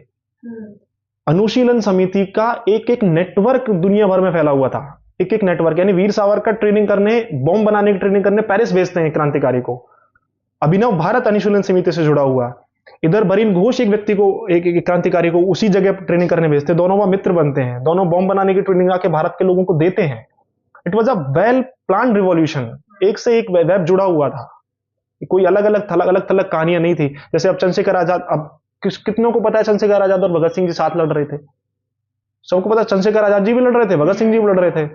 Speaker 1: अनुशीलन समिति का एक एक नेटवर्क दुनिया भर में फैला हुआ था। एक एक नेटवर्क, यानी वीर सावरकर ट्रेनिंग करने, बॉम्ब बनाने की ट्रेनिंग करने पेरिस भेजते हैं क्रांतिकारी को। अभिनव भारत अनुशीलन समिति से जुड़ा हुआ। इधर बरीन घोष एक व्यक्ति को, एक क्रांतिकारी को उसी जगह ट्रेनिंग करने भेजते हैं। दोनों वहां मित्र बनते हैं, दोनों बॉम्ब बनाने की ट्रेनिंग आके भारत के लोगों को देते हैं। It was a well plan revolution. एक से एक वेब जुड़ा हुआ था, कोई अलग अलग कहानियां नहीं थी। जैसे अब चंद्रशेखर आजाद, अब कितनों को पता है चंद्रशेखर आजाद और भगत सिंह जी साथ लड़ रहे थे? सबको पता है चंद्रशेखर आजाद जी भी लड़ रहे थे, भगत सिंह जी भी लड़ रहे थे।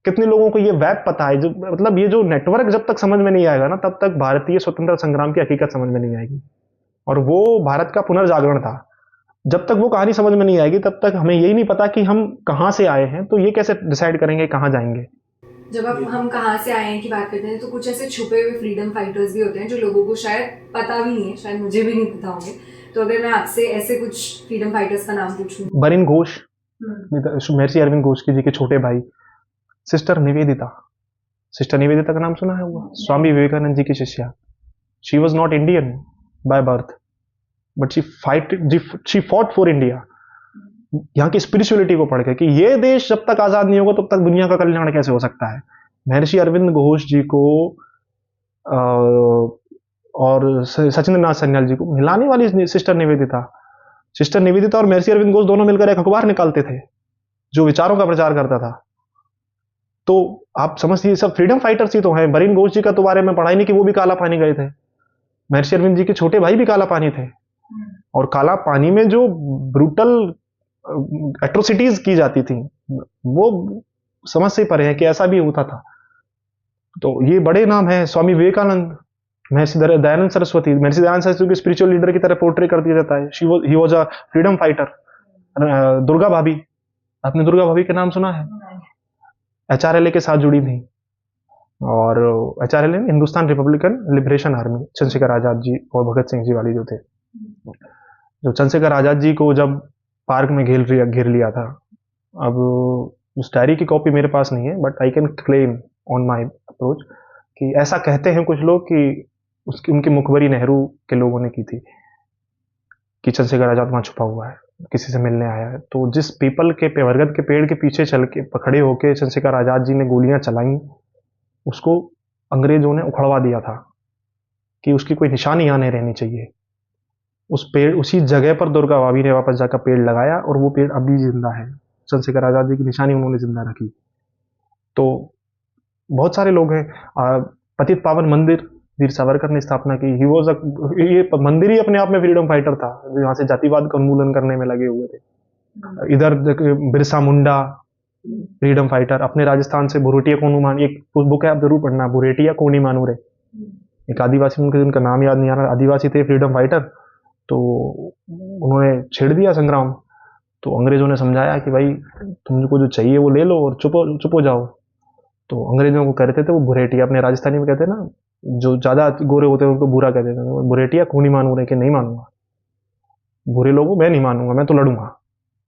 Speaker 1: कितने लोगों को ये वेब पता है? जो मतलब ये जो नेटवर्क जब तक समझ में नहीं आएगा ना, तब तक भारतीय स्वतंत्रता संग्राम की हकीकत समझ में नहीं आएगी। और वो भारत का पुनर्जागरण था। जब तक वो कहानी समझ में नहीं आएगी, तब तक हमें यही नहीं पता कि हम कहां से आए हैं, तो ये कैसे डिसाइड करेंगे कहां जाएंगे।
Speaker 2: जब हम कहाँ से आए हैं की बात करते हैं, तो कुछ ऐसे छुपे हुए फ्रीडम फाइटर्स भी होते हैं जो लोगों को शायद पता भी नहीं है, शायद मुझे भी नहीं पता होंगे। तो अगर मैं आपसे ऐसे कुछ फ्रीडम फाइटर्स का नाम पूछूं।
Speaker 1: बरीन घोष, महर्षि अरविंद घोष जी के छोटे भाई, सिस्टर निवेदिता का नाम सुना है? हुआ स्वामी विवेकानंद जी की शिष्या। She was not Indian by birth, but she fought for India. यहाँ की स्पिरिचुअलिटी को पढ़ के कि ये देश जब तक आजाद नहीं होगा तब तक दुनिया का कल्याण कैसे हो सकता है। महर्षि अरविंद घोष जी को और सचिंद्रनाथ सन्याल जी को मिलाने वाली सिस्टर निवेदिता और महर्षि अरविंद घोष दोनों मिलकर एक अखबार निकालते थे जो विचारों का प्रचार करता था। तो आप समझिए, सब फ्रीडम फाइटर्स ही तो हैं। बरीन घोष जी का तो बारे में पढ़ा ही नहीं कि वो भी काला पानी गए थे। महर्षि अरविंद जी के छोटे भाई भी काला पानी थे, और काला पानी में जो ब्रूटल एट्रोसिटीज की जाती थी वो समझ से परे है कि ऐसा भी होता था। तो ये बड़े नाम हैं। स्वामी विवेकानंद, महर्षि दयानंद सरस्वती को स्पिरिचुअल लीडर की तरह पोर्ट्रे कर दिया जाता है। He was a freedom fighter. Durga भाभी, आपने दुर्गा भाभी का नाम सुना है? एचआरएलए के साथ जुड़ी थी, और HRLA Hindustan republican liberation army, Chandrashekhar Azad ji और भगत सिंह जी वाली जो थे। जो चंद्रशेखर आजाद जी को जब पार्क में घेर लिया था, अब उस डायरी की कॉपी मेरे पास नहीं है, but I can claim on my approach कि ऐसा कहते हैं कुछ लोग कि उनकी मुखबरी नेहरू के लोगों ने की थी कि चंद्रशेखर आजाद वहां छुपा हुआ है, किसी से मिलने आया है। तो जिस पीपल के बरगद के पेड़ के पीछे चल के खड़े होके चंद्रशेखर आजाद जी ने गोलियां चलाई, उसको अंग्रेजों ने उखड़वा दिया था कि उसकी कोई निशानी यहाँ नहीं रहनी चाहिए। उस पेड़, उसी जगह पर दुर्गा भाभी ने वापस जाकर पेड़ लगाया, और वो पेड़ अभी जिंदा है। चंद्रशेखर आजाद जी की निशानी उन्होंने जिंदा रखी। तो बहुत सारे लोग हैं। पतित पावन मंदिर वीर सावरकर ने स्थापना की। ये मंदिर ही अपने आप में फ्रीडम फाइटर था, यहाँ से जातिवाद का उन्मूलन करने में लगे हुए थे। इधर बिरसा मुंडा फ्रीडम फाइटर, अपने राजस्थान से भुरेटिया कोनी मानूरे, एक बुक है आप जरूर पढ़ना, भुरेटिया कोनी मानूरे। एक आदिवासी, उनका नाम याद नहीं आ रहा, आदिवासी थे फ्रीडम फाइटर, तो उन्होंने छेड़ दिया संग्राम। तो अंग्रेज़ों ने समझाया कि भाई तुमको जो चाहिए वो ले लो और चुप हो जाओ। तो अंग्रेज़ों को कहते थे वो भुरेटिया, अपने राजस्थानी में कहते हैं ना, जो ज़्यादा गोरे होते हैं उनको बुरा कहते थे, तो भुरेटिया खूनी मानू रहे कि नहीं मानूंगा, बुरे लोगों मैं नहीं मानूंगा, मैं तो लड़ूंगा।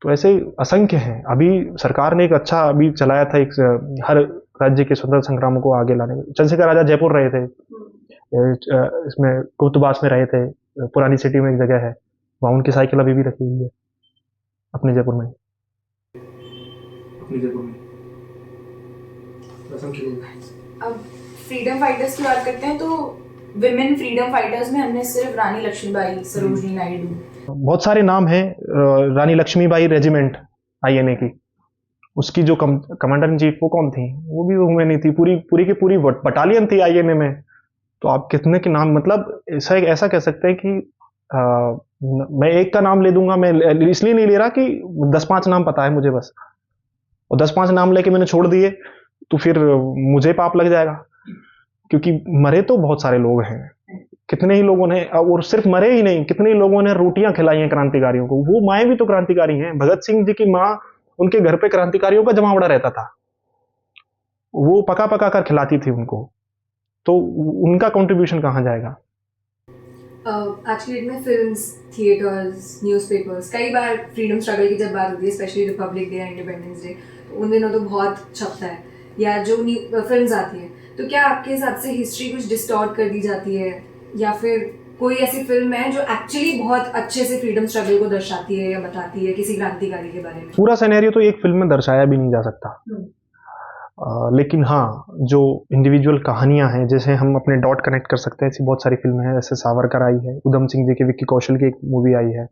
Speaker 1: तो ऐसे असंख्य हैं। अभी सरकार ने एक अच्छा अभी चलाया था, एक हर राज्य के स्वतंत्रता संग्रामों को आगे लाने। चंद्रशेखर राजा जयपुर रहे थे, इसमें कुतुबास में रहे थे, पुरानी सिटी में एक जगह है, वहाँ उनकी साइकिल अभी भी रखी हुई है अपने जयपुर में।
Speaker 3: अब फ्रीडम फाइटर्स की बात करते हैं तो विमेन फ्रीडम फाइटर्स में हमने सिर्फ रानी लक्ष्मीबाई, सरोजिनी नायडू,
Speaker 1: बहुत सारे नाम हैं। रानी लक्ष्मीबाई रेजिमेंट आईएनए की, उसकी जो कमांडर इन चीफ वो कौन थी, वो भी वुमेन ही थी। पूरी की पूरी बटालियन थी आईएनए में। तो आप कितने के नाम, मतलब ऐसा कह सकते हैं कि मैं एक का नाम ले दूंगा, मैं इसलिए नहीं ले रहा कि 10-5 नाम पता है मुझे बस, और 10-5 नाम लेके मैंने छोड़ दिए तो फिर मुझे पाप लग जाएगा, क्योंकि मरे तो बहुत सारे लोग हैं। कितने ही लोगों ने, और सिर्फ मरे ही नहीं, कितने ही लोगों ने रोटियां खिलाई हैं क्रांतिकारियों को। वो माएँ भी तो क्रांतिकारी हैं। भगत सिंह जी की माँ, उनके घर पे क्रांतिकारियों का जमावड़ा रहता था, वो पका पका कर खिलाती थी उनको। तो उनका कंट्रीब्यूशन कहाँ जाएगा?
Speaker 2: आज की डेट में फिल्म्स, थिएटर्स, न्यूज़पेपर्स, कई बार फ्रीडम स्ट्रगल की जब बात होती है, स्पेशली रिपब्लिक डे या इंडिपेंडेंस डे, उन दिनों तो बहुत छपता है, या जो फिल्म्स आती हैं, तो क्या आपके हिसाब से हिस्ट्री कुछ डिस्टॉर्ट कर दी जाती है, या फिर कोई ऐसी फिल्म है जो एक्चुअली बहुत अच्छे से फ्रीडम स्ट्रगल को दर्शाती है या बताती है किसी क्रांतिकारी के बारे में?
Speaker 1: पूरा सिनेरियो तो एक फिल्म में दर्शाया भी नहीं जा सकता, लेकिन हाँ, जो इंडिविजुअल कहानियां हैं, जैसे हम अपने डॉट कनेक्ट कर सकते हैं, ऐसी बहुत सारी फिल्में हैं। जैसे सावरकर आई है, उधम सिंह जी की, विक्की कौशल की एक मूवी आई है,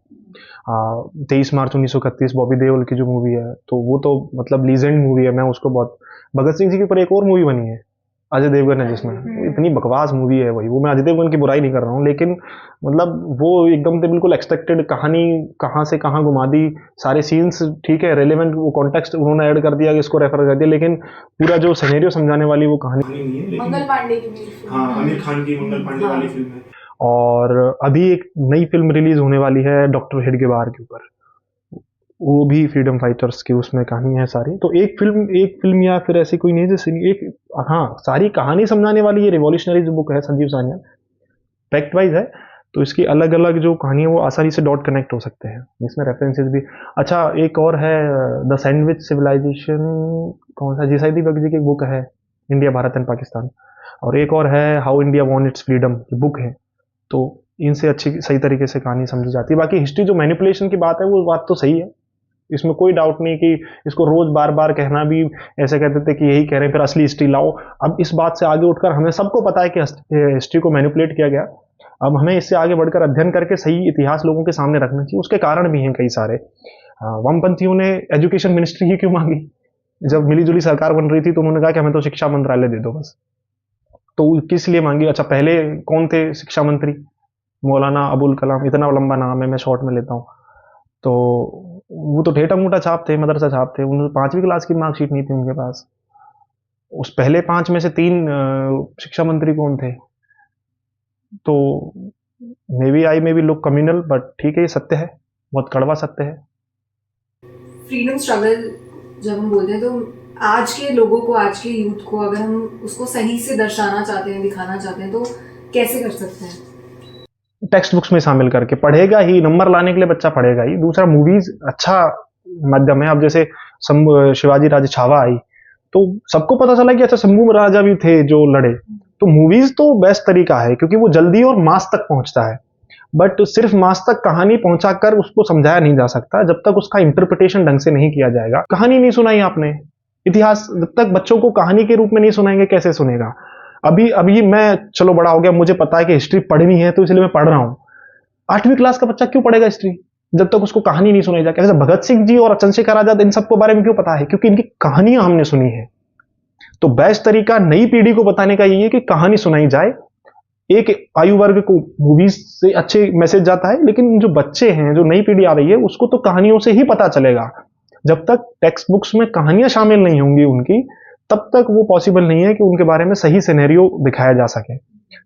Speaker 1: 23 मार्च 1931 बॉबी देओल की जो मूवी है, तो वो तो मतलब लीजेंड मूवी है। मैं उसको बहुत, भगत सिंह जी के ऊपर एक और मूवी बनी है अजय देवगन है जिसमें, इतनी बकवास मूवी है वही। वो मैं अजय देवगन की बुराई नहीं कर रहा हूँ, लेकिन मतलब वो एकदम से बिल्कुल एक्सपेक्टेड कहानी, कहाँ से कहाँ घुमा दी, सारे सीन्स ठीक है, रेलेवेंट वो कॉन्टेक्स्ट उन्होंने ऐड कर दिया, इसको रेफर कर दिया, लेकिन पूरा जो सिनेरियो समझाने वाली वो कहानी नहीं है।
Speaker 3: मंगल पांडे की भी,
Speaker 4: हाँ, आमिर खान की मंगल पांडे वाली फिल्म है।
Speaker 1: और अभी एक नई फिल्म रिलीज होने वाली है डॉक्टर हेडगेवार के ऊपर, वो भी फ्रीडम फाइटर्स की उसमें कहानी है सारी। तो एक फिल्म या फिर ऐसी कोई नहीं, जैसे एक, हाँ, सारी कहानी समझाने वाली ये रिवॉल्यूशनरी जो बुक है संजीव सान्याल, फैक्ट वाइज है, तो इसकी अलग अलग जो कहानी है वो आसानी से डॉट कनेक्ट हो सकते हैं, इसमें रेफरेंसेस भी। अच्छा, एक और है द सैंडविच सिविलाइजेशन, कौन सा, जीसाइडी बग जी की बुक है, इंडिया, भारत एंड पाकिस्तान। और एक और है how India won it's freedom की बुक है। तो इनसे अच्छी सही तरीके से कहानी समझी जाती है। बाकी हिस्ट्री जो मैनिपुलेशन की बात है, वो बात तो सही है, इसमें कोई डाउट नहीं कि इसको रोज बार बार कहना भी, ऐसे कहते थे कि यही कह रहे हैं फिर असली हिस्ट्री लाओ। अब इस बात से आगे उठकर हमें सबको पता है कि हिस्ट्री को मैनिपुलेट किया गया। अब हमें इससे आगे बढ़कर अध्ययन करके सही इतिहास लोगों के सामने रखना चाहिए। उसके कारण भी हैं कई सारे। वामपंथियों ने एजुकेशन मिनिस्ट्री ही क्यों मांगी? जब मिलीजुली सरकार बन रही थी तो उन्होंने कहा कि हमें तो शिक्षा मंत्रालय दे दो बस। तो किस लिए मांगी? अच्छा, पहले कौन थे शिक्षा मंत्री? मौलाना अबुल कलाम। इतना लंबा नाम है, मैं शॉर्ट में लेता हूँ। तो वो तो ठेठा मूठा छाप थे, मदरसा छाप थे, उन्होंने 5वीं क्लास की मार्कशीट नहीं थी उनके पास। उस पहले 5 में से 3 शिक्षा मंत्री कौन थे? तो maybe I maybe look communal, but ठीक है, ये सत्य है, बहुत कड़वा सत्य है।
Speaker 2: फ्रीडम स्ट्रगल जब हम बोलते हैं तो आज के लोगों को, आज के यूथ को, अगर हम उसको सही से दर्शाना चाहते हैं, दिखाना चाहते हैं, तो कैसे कर सकते हैं?
Speaker 1: टेक्स्ट बुक्स में शामिल करके पढ़ेगा ही, नंबर लाने के लिए बच्चा पढ़ेगा ही। दूसरा, मूवीज अच्छा माध्यम है। अब जैसे शिवाजी राजे छावा आई, तो सबको पता चला कि अच्छा शंभू राजा भी थे जो लड़े। तो मूवीज तो बेस्ट तरीका है, क्योंकि वो जल्दी और मास तक पहुंचता है। बट सिर्फ मास तक कहानी पहुंचाकर उसको समझाया नहीं जा सकता जब तक उसका इंटरप्रिटेशन ढंग से नहीं किया जाएगा। कहानी नहीं सुनाई आपने, इतिहास जब तक बच्चों को कहानी के रूप में नहीं सुनाएंगे, कैसे सुनेगा? अभी मैं चलो बड़ा हो गया, मुझे पता है कि हिस्ट्री पढ़नी है, तो इसलिए मैं पढ़ रहा हूं। 8वीं क्लास का बच्चा क्यों पढ़ेगा हिस्ट्री जब तक उसको कहानी नहीं सुनाई जाए? भगत सिंह जी और चंद्रशेखर आजाद, इन सबको बारे में क्यों पता है? क्योंकि इनकी कहानियां हमने सुनी है। तो बेस्ट तरीका नई पीढ़ी को बताने का यही है कि कहानी सुनाई जाए। एक आयु वर्ग को मूवीज से अच्छे मैसेज जाता है, लेकिन जो बच्चे हैं, जो नई पीढ़ी आ रही है, उसको तो कहानियों से ही पता चलेगा। जब तक टेक्स्ट बुक्स में कहानियां शामिल नहीं होंगी उनकी, तब तक वो पॉसिबल नहीं है कि उनके बारे में सही सिनेरियो दिखाया जा सके।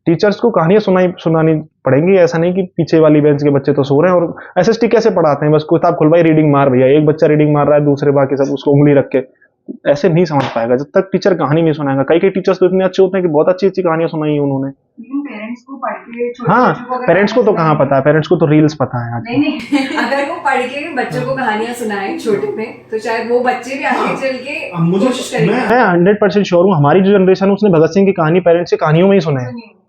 Speaker 1: टीचर्स को कहानियां सुनानी पड़ेंगी। ऐसा नहीं कि पीछे वाली बेंच के बच्चे तो सो रहे हैं और एसएसटी कैसे पढ़ाते हैं, बस किताब खुलवाई रीडिंग मार भैया, एक बच्चा रीडिंग मार रहा है, दूसरे बाकी सब उसको उंगली रख के, ऐसे नहीं समझ पाएगा जब तक टीचर कहानी नहीं सुनाएगा। कई टीचर्स तो इतने अच्छे होते हैं कि बहुत अच्छी अच्छी कहानियां सुनाई है उन्होंने।
Speaker 2: पेरेंट्स को पढ़ के छोटे
Speaker 1: हाँ,
Speaker 2: बच्चों को अगर
Speaker 1: पेरेंट्स को तो कहाँ पता है, पेरेंट्स को तो रील्स पता है आज।
Speaker 2: नहीं अगर वो पढ़ के बच्चों को कहानियां सुनाए छोटे में, तो शायद वो बच्चे भी आगे चल के कोशिश करेंगे।
Speaker 1: मैं 100% श्योर हूँ, हमारी जो जनरेशन है उसने भगत सिंह की कहानी पेरेंट्स की कहानियों में ही सुने हैं।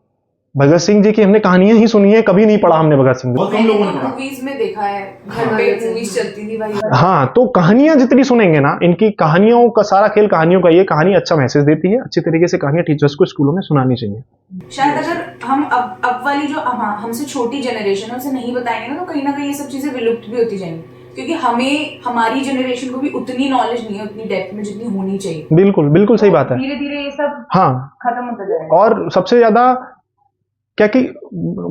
Speaker 1: भगत सिंह जी की हमने कहानियां ही सुनी है, कभी नहीं पढ़ा हमने भगत सिंह जी।
Speaker 4: बहुत कम लोगों ने पढ़ा।
Speaker 3: मूवीज में देखा है, घर पे मूवीज चलती थी भाई।
Speaker 1: हाँ, तो कहानियां जितनी सुनेंगे ना, इनकी कहानियों का सारा खेल कहानियों का, ये कहानी अच्छा मैसेज देती है, अच्छी तरीके से कहानियां टीचर्स को स्कूलों में सुनानी चाहिए।
Speaker 3: शायद अगर हम अब वाली जो हमसे छोटी जनरेशन है उसे नहीं बताएंगे ना, तो कहीं ये सब चीजें विलुप्त भी होती जाएंगी, क्योंकि हमें हमारी जनरेशन को भी उतनी नॉलेज नहीं है उतनी डेप्थ में जितनी होनी चाहिए।
Speaker 1: बिल्कुल बिल्कुल सही बात है।
Speaker 2: धीरे धीरे ये सब
Speaker 1: हाँ,
Speaker 2: खत्म होता जाएगा।
Speaker 1: और सबसे ज्यादा क्या कि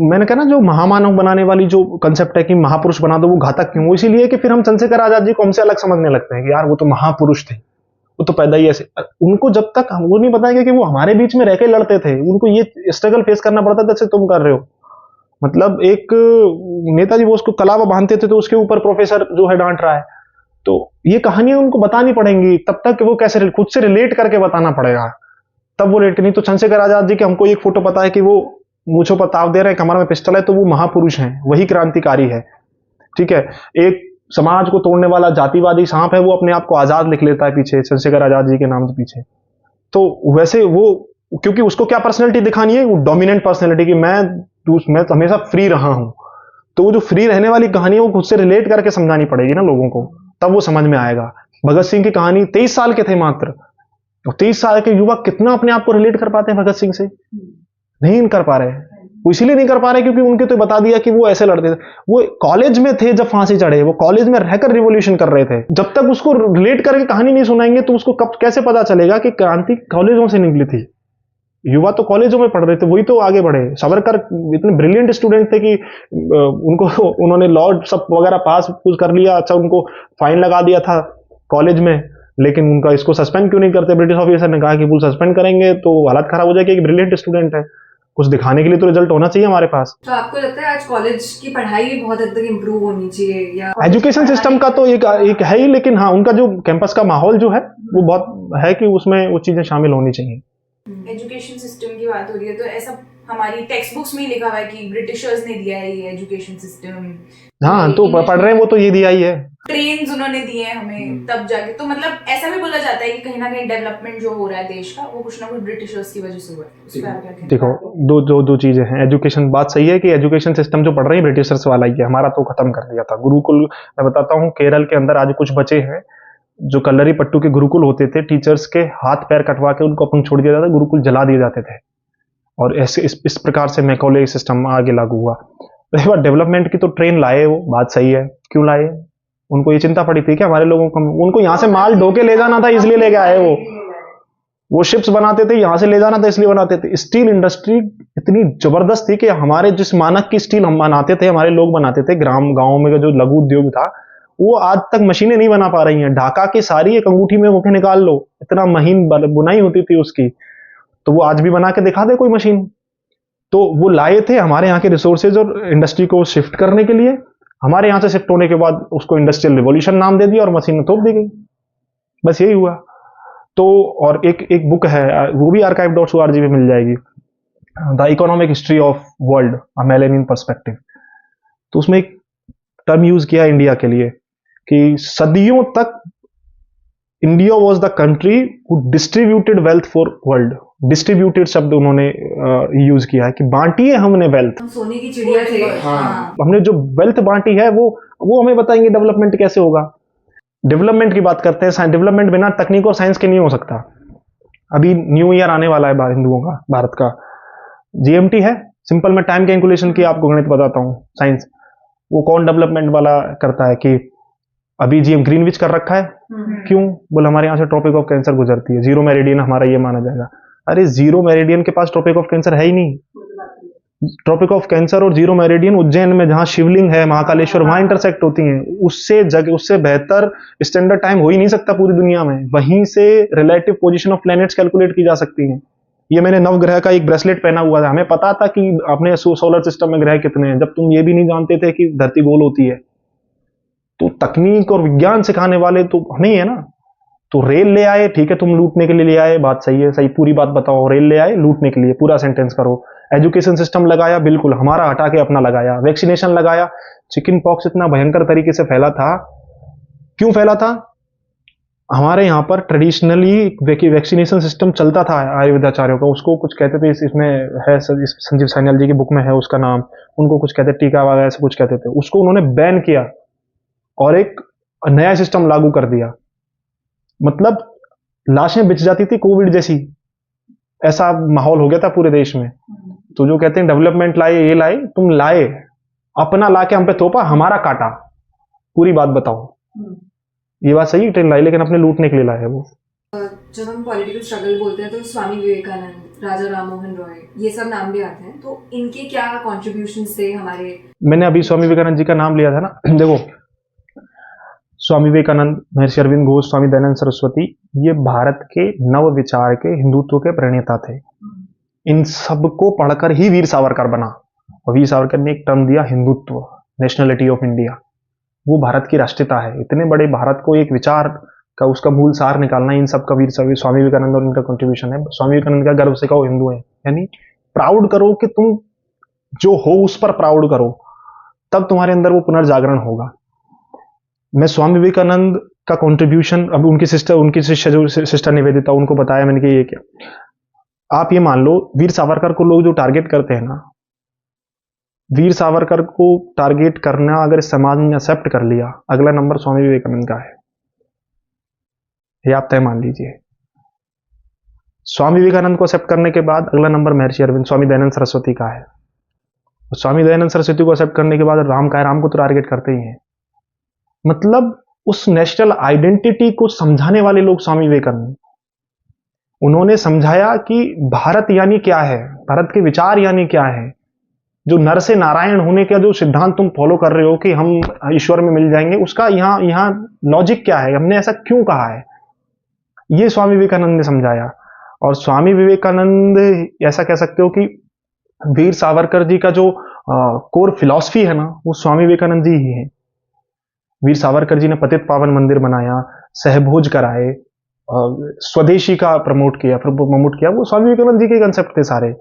Speaker 1: मैंने कहा ना, जो महामानव बनाने वाली जो कंसेप्ट है कि महापुरुष बना दो, वो घातक क्यों? वो इसीलिए कि फिर हम चंद्रशेखर आजाद जी को हमसे अलग समझने लगते हैं कि यार वो तो महापुरुष थे, वो तो पैदा ही ऐसे। उनको जब तक हम वो नहीं बताएंगे कि वो हमारे बीच में रह के लड़ते थे, उनको ये स्ट्रगल फेस करना पड़ता था जैसे तुम कर रहे हो। मतलब एक नेताजी वो उसको कलावा बांधते थे तो उसके ऊपर प्रोफेसर जो है डांट रहा है, तो ये कहानियां उनको बतानी पड़ेंगी, तब तक वो कैसे खुद से रिलेट करके बताना पड़ेगा, तब वो रिलेट। नहीं तो चंद्रशेखर आजाद जी के हमको एक फोटो पता है कि वो मूंछों पर ताव दे रहे हैं, कमर में पिस्टल है, तो वो महापुरुष हैं, वही क्रांतिकारी है। ठीक है, एक समाज को तोड़ने वाला जातिवादी सांप है, वो अपने आप को आजाद लिख लेता है पीछे, चंद्रशेखर आजाद जी के नाम के पीछे। तो वैसे वो, क्योंकि उसको क्या पर्सनैलिटी दिखानी है, वो डोमिनेंट पर्सनैलिटी की मैं तो हमेशा फ्री रहा हूं, तो वो जो फ्री रहने वाली कहानी है वो खुद से रिलेट करके समझानी पड़ेगी ना लोगों को, तब वो समझ में आएगा। भगत सिंह की कहानी 23 साल के थे मात्र, तो 23 साल के युवा कितना अपने आप को रिलेट कर पाते हैं भगत सिंह से? नहीं कर पा रहे। वो इसीलिए नहीं कर पा रहे क्योंकि उनके तो बता दिया कि वो ऐसे लड़ते थे। वो कॉलेज में थे जब फांसी चढ़े, वो कॉलेज में रहकर रिवॉल्यूशन कर रहे थे। जब तक उसको रिलेट करके कहानी नहीं सुनाएंगे तो उसको कब कैसे पता चलेगा कि क्रांति कॉलेजों से निकली थी? युवा तो कॉलेजों में पढ़ रहे थे, वही तो आगे बढ़े। सावरकर इतने ब्रिलियंट स्टूडेंट थे कि उन्होंने लॉ सब वगैरह पास कुछ कर लिया, अच्छा उनको फाइन लगा दिया था कॉलेज में, लेकिन उनका इसको सस्पेंड क्यों नहीं करते? ब्रिटिश ऑफिसर ने कहा कि वो सस्पेंड करेंगे तो हालत खराब हो जाएगी, एक ब्रिलियंट स्टूडेंट है, कुछ दिखाने के लिए तो रिजल्ट होना चाहिए हमारे पास।
Speaker 2: तो आपको लगता है आज कॉलेज की पढ़ाई भी बहुत हद तक इम्प्रूव होनी चाहिए, या
Speaker 1: एजुकेशन सिस्टम का तो एक है ही, लेकिन हाँ, उनका जो कैंपस का माहौल जो है वो बहुत है कि उसमें वो चीजें शामिल होनी चाहिए।
Speaker 3: एजुकेशन सिस्टम की बात हो रही है तो ऐसा हमारी टेक्स्ट बुक्स में ही लिखा हुआ है कि ब्रिटिशर्स ने दिया है ये एजुकेशन सिस्टम।
Speaker 1: हाँ, तो पढ़ रहे हैं वो तो ये दिया ही है,
Speaker 3: ट्रेन्स उन्होंने दिए हैं हमें तब जाके। तो मतलब ऐसा भी बोला जाता है कि कहीं ना कहीं डेवलपमेंट जो हो रहा है देश का, वो कुछ ना कुछ ब्रिटिशर्स की वजह से हुआ है। उस पर आप क्या कहते हैं?
Speaker 1: देखो, दो चीजें हैं। एजुकेशन, बात सही है कि एजुकेशन सिस्टम जो पढ़ रहे हैं ब्रिटिशर्स वाला ही है, हमारा तो खत्म कर दिया था। गुरुकुल मैं बताता हूँ, केरल के अंदर आज कुछ बचे हैं जो कल्लरी पट्टू के गुरुकुल होते थे, टीचर्स के हाथ पैर कटवा के उनको अपन छोड़ दिया जाता था, गुरुकुल जला दिए जाते थे। और ऐसे इस प्रकार से मैकॉले सिस्टम आगे लागू हुआ। रही बात डेवलपमेंट की, तो ट्रेन लाए, वो बात सही है। क्यों लाए? उनको ये चिंता पड़ी थी कि हमारे लोगों को, उनको यहाँ से माल ढो के ले जाना था, इसलिए लेके आए। वो शिप्स बनाते थे, यहाँ से ले जाना था इसलिए बनाते थे। स्टील इंडस्ट्री इतनी जबरदस्त थी कि हमारे जिस मानक की स्टील हम बनाते थे, हमारे लोग बनाते थे, गाँव में जो लघु उद्योग था, वो आज तक मशीनें नहीं बना पा रही हैं। ढाका की सारी एक अंगूठी में होके निकाल लो, इतना महीन बुनाई होती थी उसकी, तो वो आज भी बना के दिखा दे कोई मशीन। तो वो लाए थे हमारे यहाँ के रिसोर्सेज और इंडस्ट्री को शिफ्ट करने के लिए। हमारे यहाँ से शिफ्ट होने के बाद उसको इंडस्ट्रियल रिवॉल्यूशन नाम दे दिया और मशीन थोप दी गई, बस यही हुआ। तो और एक बुक है, वो भी archive.org पे मिल जाएगी, the economic history of world a millennial perspective. तो उसमें एक टर्म यूज किया इंडिया के लिए कि सदियों तक India was the country who distributed wealth for world. Distributed शब्द उन्होंने यूज किया है कि बांटिए हमने वेल्थ।
Speaker 2: हम सोने की चिड़िया थे।
Speaker 4: हाँ।
Speaker 1: हमने जो वेल्थ बांटी है वो हमें बताएंगे डेवलपमेंट कैसे होगा। डेवलपमेंट की बात करते हैं, डेवलपमेंट बिना तकनीक और साइंस के नहीं हो सकता। अभी न्यू ईयर आने वाला है हिंदुओं का, भारत का जीएमटी है, सिंपल मैं टाइम कैलकुलेशन की आपको गणित बताता हूँ, साइंस। वो कौन डेवलपमेंट वाला करता है कि अभी जीएम ग्रीनविच कर रखा है, क्यों? बोले हमारे यहाँ से ट्रॉपिक ऑफ कैंसर गुजरती है, जीरो मेरिडियन हमारा ये माना जाएगा। अरे जीरो मेरिडियन के पास ट्रॉपिक ऑफ कैंसर है ही नहीं। ट्रॉपिक ऑफ कैंसर और जीरो मेरिडियन उज्जैन में जहां शिवलिंग है, महाकालेश्वर, वहां इंटरसेक्ट होती हैं। उससे बेहतर स्टैंडर्ड टाइम हो ही नहीं सकता पूरी दुनिया में। वहीं से relative position of planets calculate की जा सकती हैं। ये मैंने नवग्रह का एक ब्रेसलेट पहना हुआ था, हमें पता था कि अपने सोलर सिस्टम में ग्रह कितने हैं, जब तुम ये भी नहीं जानते थे कि धरती गोल होती है। तो तकनीक और विज्ञान सिखाने वाले तो हमें ही है ना। तो रेल ले आए, ठीक है, तुम लूटने के लिए ले आए, बात सही है, सही पूरी बात बताओ। रेल ले आए लूटने के लिए, पूरा सेंटेंस करो। एजुकेशन सिस्टम लगाया, बिल्कुल हमारा हटा के अपना लगाया। वैक्सीनेशन लगाया, चिकन पॉक्स इतना भयंकर तरीके से फैला था। क्यों फैला था? हमारे यहाँ पर ट्रेडिशनली वैक्सीनेशन सिस्टम चलता था आयुर्वेदाचार्यों का, उसको कुछ कहते थे, इसमें है संजीव सान्याल जी की बुक में है उसका नाम, उनको कुछ कहते टीका वगैरह ऐसे कुछ कहते थे। उसको उन्होंने बैन किया और एक नया सिस्टम लागू कर दिया। मतलब लाशें बिछ जाती थी कोविड जैसी, ऐसा माहौल हो गया था पूरे देश में। तो जो कहते हैं डेवलपमेंट लाए, ये लाए, तुम लाए, अपना लाके हम पे थोपा, हमारा काटा। पूरी बात बताओ, ये बात सही, ट्रेन लाई, लेकिन अपने लूटने के लिए लाए वो।
Speaker 2: जब हम पॉलिटिकल स्ट्रगल बोलते हैं तो स्वामी विवेकानंद, राजा राम मोहन रॉय, ये सब नाम भी आते हैं। तो इनके क्या कॉन्ट्रीब्यूशंस थे हमारे?
Speaker 1: मैंने अभी स्वामी विवेकानंद जी का नाम लिया था ना। देखो, स्वामी विवेकानंद, महर्षि अरविंद घोष, स्वामी दयानंद सरस्वती, ये भारत के नव विचार के, हिंदुत्व के प्रणेता थे। इन सबको पढ़कर ही वीर सावरकर बना, और वीर सावरकर ने एक टर्म दिया, हिंदुत्व, नेशनलिटी ऑफ इंडिया। वो भारत की राष्ट्रीयता है। इतने बड़े भारत को एक विचार का उसका मूल सार निकालना, इन सब का वीर स्वामी विवेकानंद और इनका कंट्रीब्यूशन है। स्वामी विवेकानंद का गर्व से कहो हिंदू है, यानी प्राउड करो कि तुम जो हो उस पर प्राउड करो, तब तुम्हारे अंदर वो पुनर्जागरण होगा। मैं स्वामी विवेकानंद का कंट्रीब्यूशन, अब उनकी शिष्य जो सिस्टर निवेदिता, उनको बताया मैंने कि ये क्या। आप ये मान लो, वीर सावरकर को लोग जो टारगेट करते हैं ना, वीर सावरकर को टारगेट करना अगर समाज ने एक्सेप्ट कर लिया, अगला नंबर स्वामी विवेकानंद का है, ये आप तय मान लीजिए। स्वामी विवेकानंद को एक्सेप्ट करने के बाद अगला नंबर महर्षि अरविंद, स्वामी दयानंद सरस्वती का है। स्वामी दयानंद सरस्वती को एक्सेप्ट करने के बाद राम का है, राम को तो टारगेट करते ही हैं। मतलब उस नेशनल आइडेंटिटी को समझाने वाले लोग स्वामी विवेकानंद, उन्होंने समझाया कि भारत यानी क्या है, भारत के विचार यानी क्या है। जो नर से नारायण होने का जो सिद्धांत तुम फॉलो कर रहे हो कि हम ईश्वर में मिल जाएंगे, उसका यहाँ लॉजिक क्या है, हमने ऐसा क्यों कहा है, ये स्वामी विवेकानंद ने समझाया। और स्वामी विवेकानंद, ऐसा कह सकते हो कि वीर सावरकर जी का जो कोर फिलॉसफी है ना, वो स्वामी विवेकानंद जी ही है। वीर सावरकर जी ने पतित पावन मंदिर बनाया, सहभोज कराए, स्वदेशी का प्रमोट किया, वो स्वामी विवेकानंद जी के कंसेप्ट थे सारे।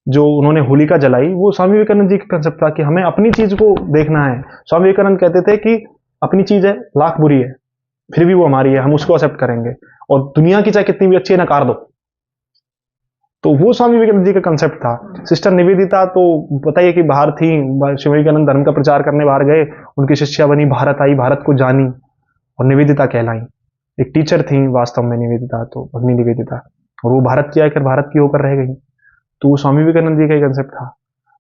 Speaker 1: जो उन्होंने होलिका जलाई, वो स्वामी विवेकानंद जी का कंसेप्ट था कि हमें अपनी चीज को देखना है। स्वामी विवेकानंद कहते थे कि अपनी चीज है, लाख बुरी है, फिर भी वो हमारी है, हम उसको एक्सेप्ट करेंगे, और दुनिया की चाहे कितनी भी अच्छी है, नकार दो। तो वो स्वामी विवेकानंद जी का कंसेप्ट था। सिस्टर निवेदिता तो पता ही है कि बाहर थी, स्वामी विवेकानंद धर्म का प्रचार करने बाहर गए, उनकी शिष्या बनी, भारत आई, भारत को जानी और निवेदिता कहलाई। एक टीचर थी वास्तव में निवेदिता, तो भगनी निवेदिता, और वो भारत की आकर भारत की होकर रह गई। तो वो स्वामी विवेकानंद जी का कंसेप्ट था।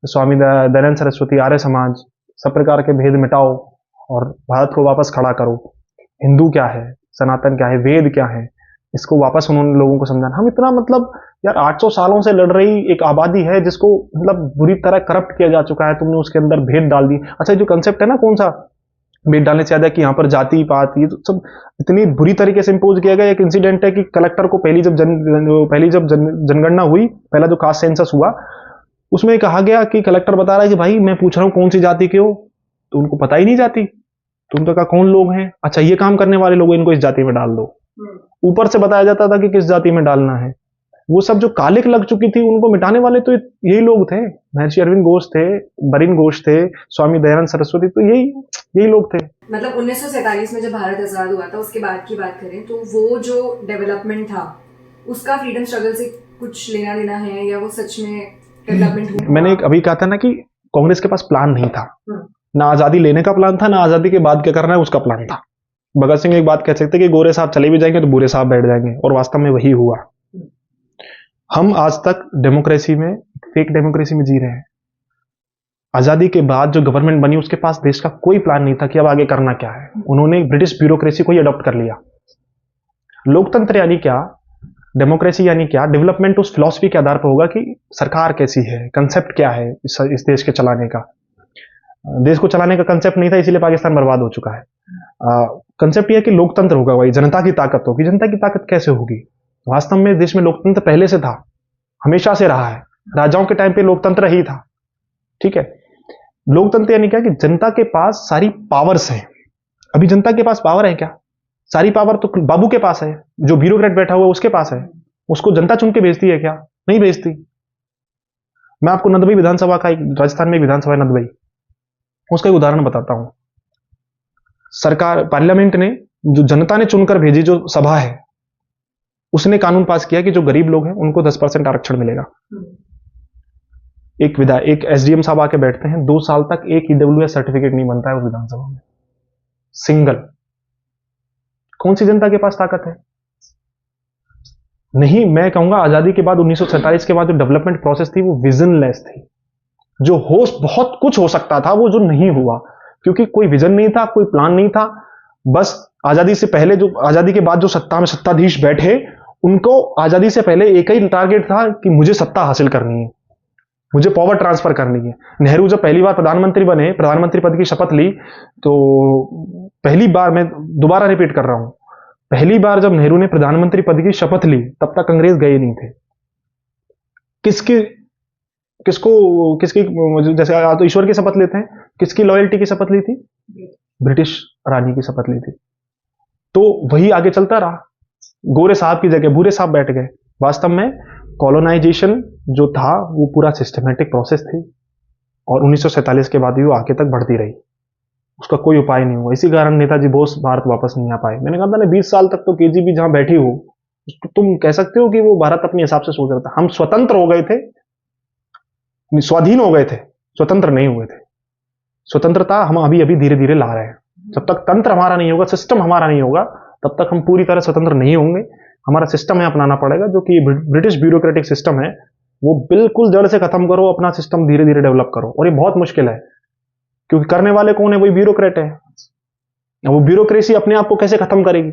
Speaker 1: स्वामी दयानंद सरस्वती, आर्य समाज, सब प्रकार के भेद मिटाओ और भारत को वापस खड़ा करो। हिंदू क्या है, सनातन क्या है, वेद क्या है, इसको वापस उन्होंने लोगों को समझाना। हम इतना, मतलब यार 800 सालों से लड़ रही एक आबादी है जिसको मतलब बुरी तरह करप्ट किया जा चुका है, तुमने उसके अंदर भेद डाल दी। अच्छा, जो कंसेप्ट है ना, कौन सा भेद डालने से ज्यादा कि यहाँ पर जाति पात, ये तो सब इतनी बुरी तरीके से इंपोज किया गया। एक इंसिडेंट है कि कलेक्टर को पहली जब जनगणना हुई, पहला जो कास्ट सेंसस हुआ, उसमें कहा गया कि कलेक्टर बता रहा है कि भाई मैं पूछ रहा हूँ कौन सी जाति के हो, तो उनको पता ही नहीं जाती। तो उनका कहा कौन लोग हैं, अच्छा ये काम करने वाले लोग, इनको इस जाति में डाल दो। ऊपर से बताया जाता था कि किस जाति में डालना है। वो सब जो कालिक लग चुकी थी, उनको मिटाने वाले तो यही लोग थे। महर्षि अरविंद घोष थे, बरिन घोष थे, स्वामी दयानंद सरस्वती, तो यही लोग थे।
Speaker 2: मतलब 1947 में जब भारत आजाद हुआ था, उसके बाद की बात करें तो वो जो डेवलपमेंट था, उसका फ्रीडम स्ट्रगल से कुछ लेना देना है, या वो सच में डेवलपमेंट हुआ?
Speaker 1: मैंने अभी कहा था ना कि कांग्रेस के पास प्लान नहीं था, ना आजादी लेने का प्लान था, ना आजादी के बाद क्या करना है उसका प्लान था। भगत सिंह एक बात कह सकते कि गोरे साहब चले भी जाएंगे तो बुरे साहब बैठ जाएंगे, और वास्तव में वही हुआ। हम आज तक डेमोक्रेसी में, फेक डेमोक्रेसी में जी रहे हैं। आजादी के बाद जो गवर्नमेंट बनी, उसके पास देश का कोई प्लान नहीं था कि अब आगे करना क्या है। उन्होंने ब्रिटिश ब्यूरोक्रेसी को ही अडॉप्ट कर लिया। लोकतंत्र यानी क्या, डेमोक्रेसी यानी क्या, डेवलपमेंट उस फिलॉसफी के आधार पर होगा कि सरकार कैसी है, कंसेप्ट क्या है इस देश के चलाने का। देश को चलाने का कंसेप्ट नहीं था, इसीलिए पाकिस्तान बर्बाद हो चुका है। कंसेप्ट यह कि लोकतंत्र होगा, वही जनता की ताकत होगी। जनता की ताकत कैसे होगी? वास्तव में देश में लोकतंत्र पहले से था, हमेशा से रहा है। राजाओं के टाइम पे लोकतंत्र ही था, ठीक है। लोकतंत्र यानी क्या कि जनता के पास सारी पावर्स हैं। अभी जनता के पास पावर है क्या? सारी पावर तो बाबू के पास है, जो ब्यूरोक्रेट बैठा हुआ है उसके पास है। उसको जनता चुन के भेजती है क्या? नहीं भेजती। मैं आपको नदबई विधानसभा का, एक राजस्थान में विधानसभा है नदबई, उसका एक उदाहरण बताता हूं। सरकार, पार्लियामेंट ने, जो जनता ने चुनकर भेजी जो सभा है, उसने कानून पास किया कि जो गरीब लोग हैं उनको 10% आरक्षण मिलेगा। एक एसडीएम साहब आके बैठते हैं, 2 साल तक एक ईडब्ल्यूएस सर्टिफिकेट नहीं बनता है उस विधानसभा में, सिंगल। कौन सी जनता के पास ताकत है? नहीं, मैं कहूंगा आजादी के बाद 1947 के बाद जो डेवलपमेंट प्रोसेस थी वो विजनलेस थी। जो हो बहुत कुछ हो सकता था वो जो नहीं हुआ, क्योंकि कोई विजन नहीं था, कोई प्लान नहीं था। बस आजादी से पहले, जो आजादी के बाद जो सत्ता में सत्ताधीश बैठे, उनको आजादी से पहले एक ही टारगेट था कि मुझे सत्ता हासिल करनी है, मुझे पावर ट्रांसफर करनी है। नेहरू जब पहली बार प्रधानमंत्री बने, प्रधानमंत्री पद की शपथ ली, तो पहली बार, मैं दोबारा रिपीट कर रहा हूं, पहली बार जब नेहरू ने प्रधानमंत्री पद की शपथ ली, तब तक अंग्रेज गए नहीं थे। किसकी जैसे तो ईश्वर की शपथ लेते हैं, किसकी लॉयल्टी की शपथ ली थी? ब्रिटिश रानी की शपथ ली थी। तो वही आगे चलता रहा। गोरे साहब की जगह भूरे साहब बैठ गए। वास्तव में कॉलोनाइजेशन जो था वो पूरा सिस्टमेटिक प्रोसेस थी, और 1947 के बाद भी वो आगे तक बढ़ती रही, उसका कोई उपाय नहीं हुआ। इसी कारण नेताजी बोस भारत वापस नहीं आ पाए। मैंने कहा था ना, 20 साल तक तो केजीबी जहां बैठी हो, तो तुम कह सकते हो कि वो भारत अपने हिसाब से सोच रहा था। हम स्वतंत्र हो गए थे, स्वाधीन हो गए थे, स्वतंत्र नहीं हुए थे। स्वतंत्रता हम अभी अभी धीरे धीरे ला रहे हैं। जब तक तंत्र हमारा नहीं होगा, सिस्टम हमारा नहीं होगा, तब तक हम पूरी तरह स्वतंत्र नहीं होंगे। हमारा सिस्टम है अपनाना पड़ेगा, जो कि ब्रिटिश ब्यूरोक्रेटिक सिस्टम है, वो बिल्कुल जड़ से खत्म करो, अपना सिस्टम धीरे धीरे डेवलप करो। और ये बहुत मुश्किल है, क्योंकि करने वाले कौन है? वही ब्यूरोक्रेट है। वो ब्यूरोक्रेसी अपने आप को कैसे खत्म करेगी?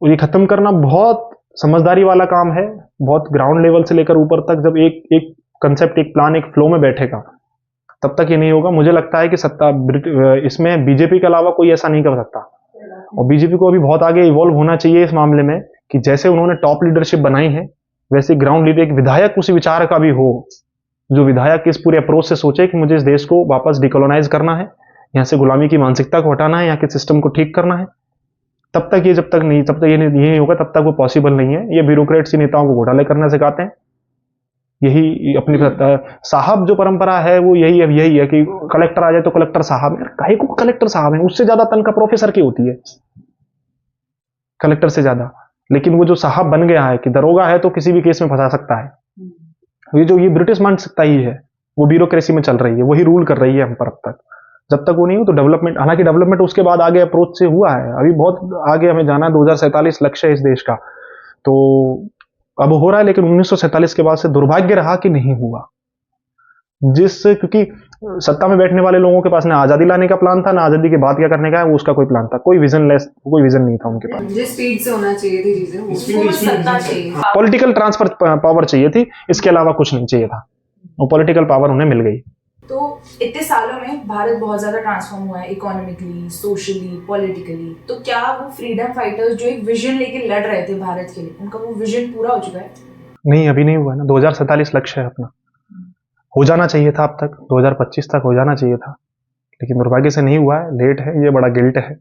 Speaker 1: और ये खत्म करना बहुत समझदारी वाला काम है, बहुत ग्राउंड लेवल से लेकर ऊपर तक। जब एक कंसेप्ट, एक प्लान, एक फ्लो में बैठेगा, तब तक ये नहीं होगा। मुझे लगता है कि सत्ता इसमें बीजेपी के अलावा कोई ऐसा नहीं कर सकता, और बीजेपी को अभी बहुत आगे इवॉल्व होना चाहिए इस मामले में, कि जैसे उन्होंने टॉप लीडरशिप बनाई है, वैसे ग्राउंड लीडर, एक विधायक उसी विचार का भी हो, जो विधायक इस पूरे अप्रोच से सोचे कि मुझे इस देश को वापस डिकोलोनाइज करना है, यहां से गुलामी की मानसिकता को हटाना है, यहाँ के सिस्टम को ठीक करना है। तब तक ये ये नहीं होगा, तब तक वो पॉसिबल नहीं है। ये ब्यूरोक्रेट्स नेताओं को घोटाले करना सिखाते हैं। यही अपनी साहब जो परंपरा है वो यही है कि कलेक्टर आ जाए तो कलेक्टर साहब। काहे को कलेक्टर साहब है? उससे ज्यादा तनख्वाह प्रोफेसर की होती है, कलेक्टर से ज्यादा। लेकिन वो जो साहब बन गया है कि दरोगा है तो किसी भी केस में फंसा सकता है, ये ब्रिटिश मानसिकता ही है, वो ब्यूरोक्रेसी में चल रही है, वही रूल कर रही है हम पर। अब तक जब तक वो नहीं हो तो डेवलपमेंट, हालांकि डेवलपमेंट उसके बाद आगे अप्रोच से हुआ है, अभी बहुत आगे हमें जाना है। 2047 लक्ष्य है इस देश का, तो अब हो रहा है। लेकिन 1947 के बाद से दुर्भाग्य रहा कि नहीं हुआ, क्योंकि सत्ता में बैठने वाले लोगों के पास ना आजादी लाने का प्लान था, ना आजादी के बाद क्या करने का है वो उसका कोई प्लान था। कोई विजन नहीं था उनके पास।
Speaker 2: जिस स्पीड से होना चाहिए थी चीजें, उसको बस सत्ता चाहिए,
Speaker 1: पॉलिटिकल ट्रांसफर पावर चाहिए थी, इसके अलावा कुछ नहीं चाहिए था। वो पॉलिटिकल पावर उन्हें मिल गई।
Speaker 3: तो इतने सालों में भारत बहुत ज्यादा ट्रांसफॉर्म हुआ है, इकोनॉमिकली, सोशली, पॉलिटिकली। तो क्या वो फ्रीडम फाइटर्स जो एक विजन लेके लड़ रहे थे भारत के लिए, उनका वो विजन पूरा हो चुका है? नहीं,
Speaker 1: अभी नहीं हुआ ना। 2047 लक्ष्य है अपना, हो जाना चाहिए था अब तक, 2025 तक हो जाना चाहिए था, लेकिन दुर्भाग्य से नहीं हुआ है, लेट है। ये बड़ा गिल्ट है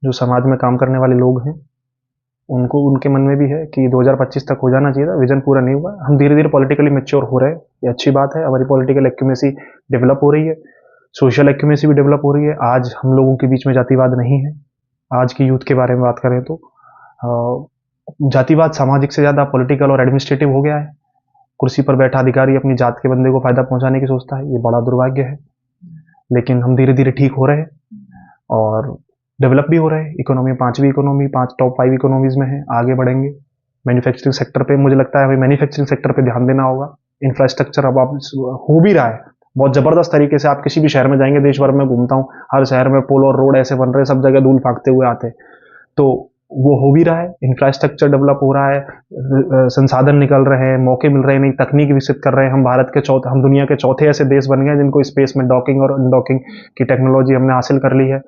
Speaker 1: जो समाज में काम करने वाले लोग हैं, उनको, उनके मन में भी है कि 2025 तक हो जाना चाहिए था, विजन पूरा नहीं हुआ। हम धीरे धीरे पॉलिटिकली मैच्योर हो रहे हैं, ये अच्छी बात है। हमारी पॉलिटिकल एक्यूमेसी डेवलप हो रही है, सोशल एक्यूमेसी भी डेवलप हो रही है। आज हम लोगों के बीच में जातिवाद नहीं है। आज की यूथ के बारे में बात करें तो जातिवाद सामाजिक से ज्यादा पॉलिटिकल और एडमिनिस्ट्रेटिव हो गया है। कुर्सी पर बैठा अधिकारी अपनी जात के बंदे को फायदा पहुंचाने की सोचता है, ये बड़ा दुर्भाग्य है। लेकिन हम धीरे धीरे ठीक हो रहे हैं और डेवलप भी हो रहे हैं। इकोनॉमी 5वीं इकोनॉमी, 5 टॉप 5 इकोनॉमीज में है, आगे बढ़ेंगे। मैन्युफैक्चरिंग सेक्टर पे मुझे लगता है हमें मैन्युफैक्चरिंग सेक्टर पे ध्यान देना होगा। इंफ्रास्ट्रक्चर अब आप हो भी रहा है बहुत जबरदस्त तरीके से। आप किसी भी शहर में जाएंगे, देश भर में घूमता हूँ, हर शहर में पुल और रोड ऐसे बन रहे हैं, सब जगह धूल फाकते हुए आते, तो वो हो भी रहा है। इंफ्रास्ट्रक्चर डेवलप हो रहा है, संसाधन निकल रहे हैं, मौके मिल रहे हैं, नई तकनीक विकसित कर रहे हैं। हम दुनिया के चौथे ऐसे देश बन गए जिनको स्पेस में डॉकिंग और अनडॉकिंग की टेक्नोलॉजी हमने हासिल कर ली है।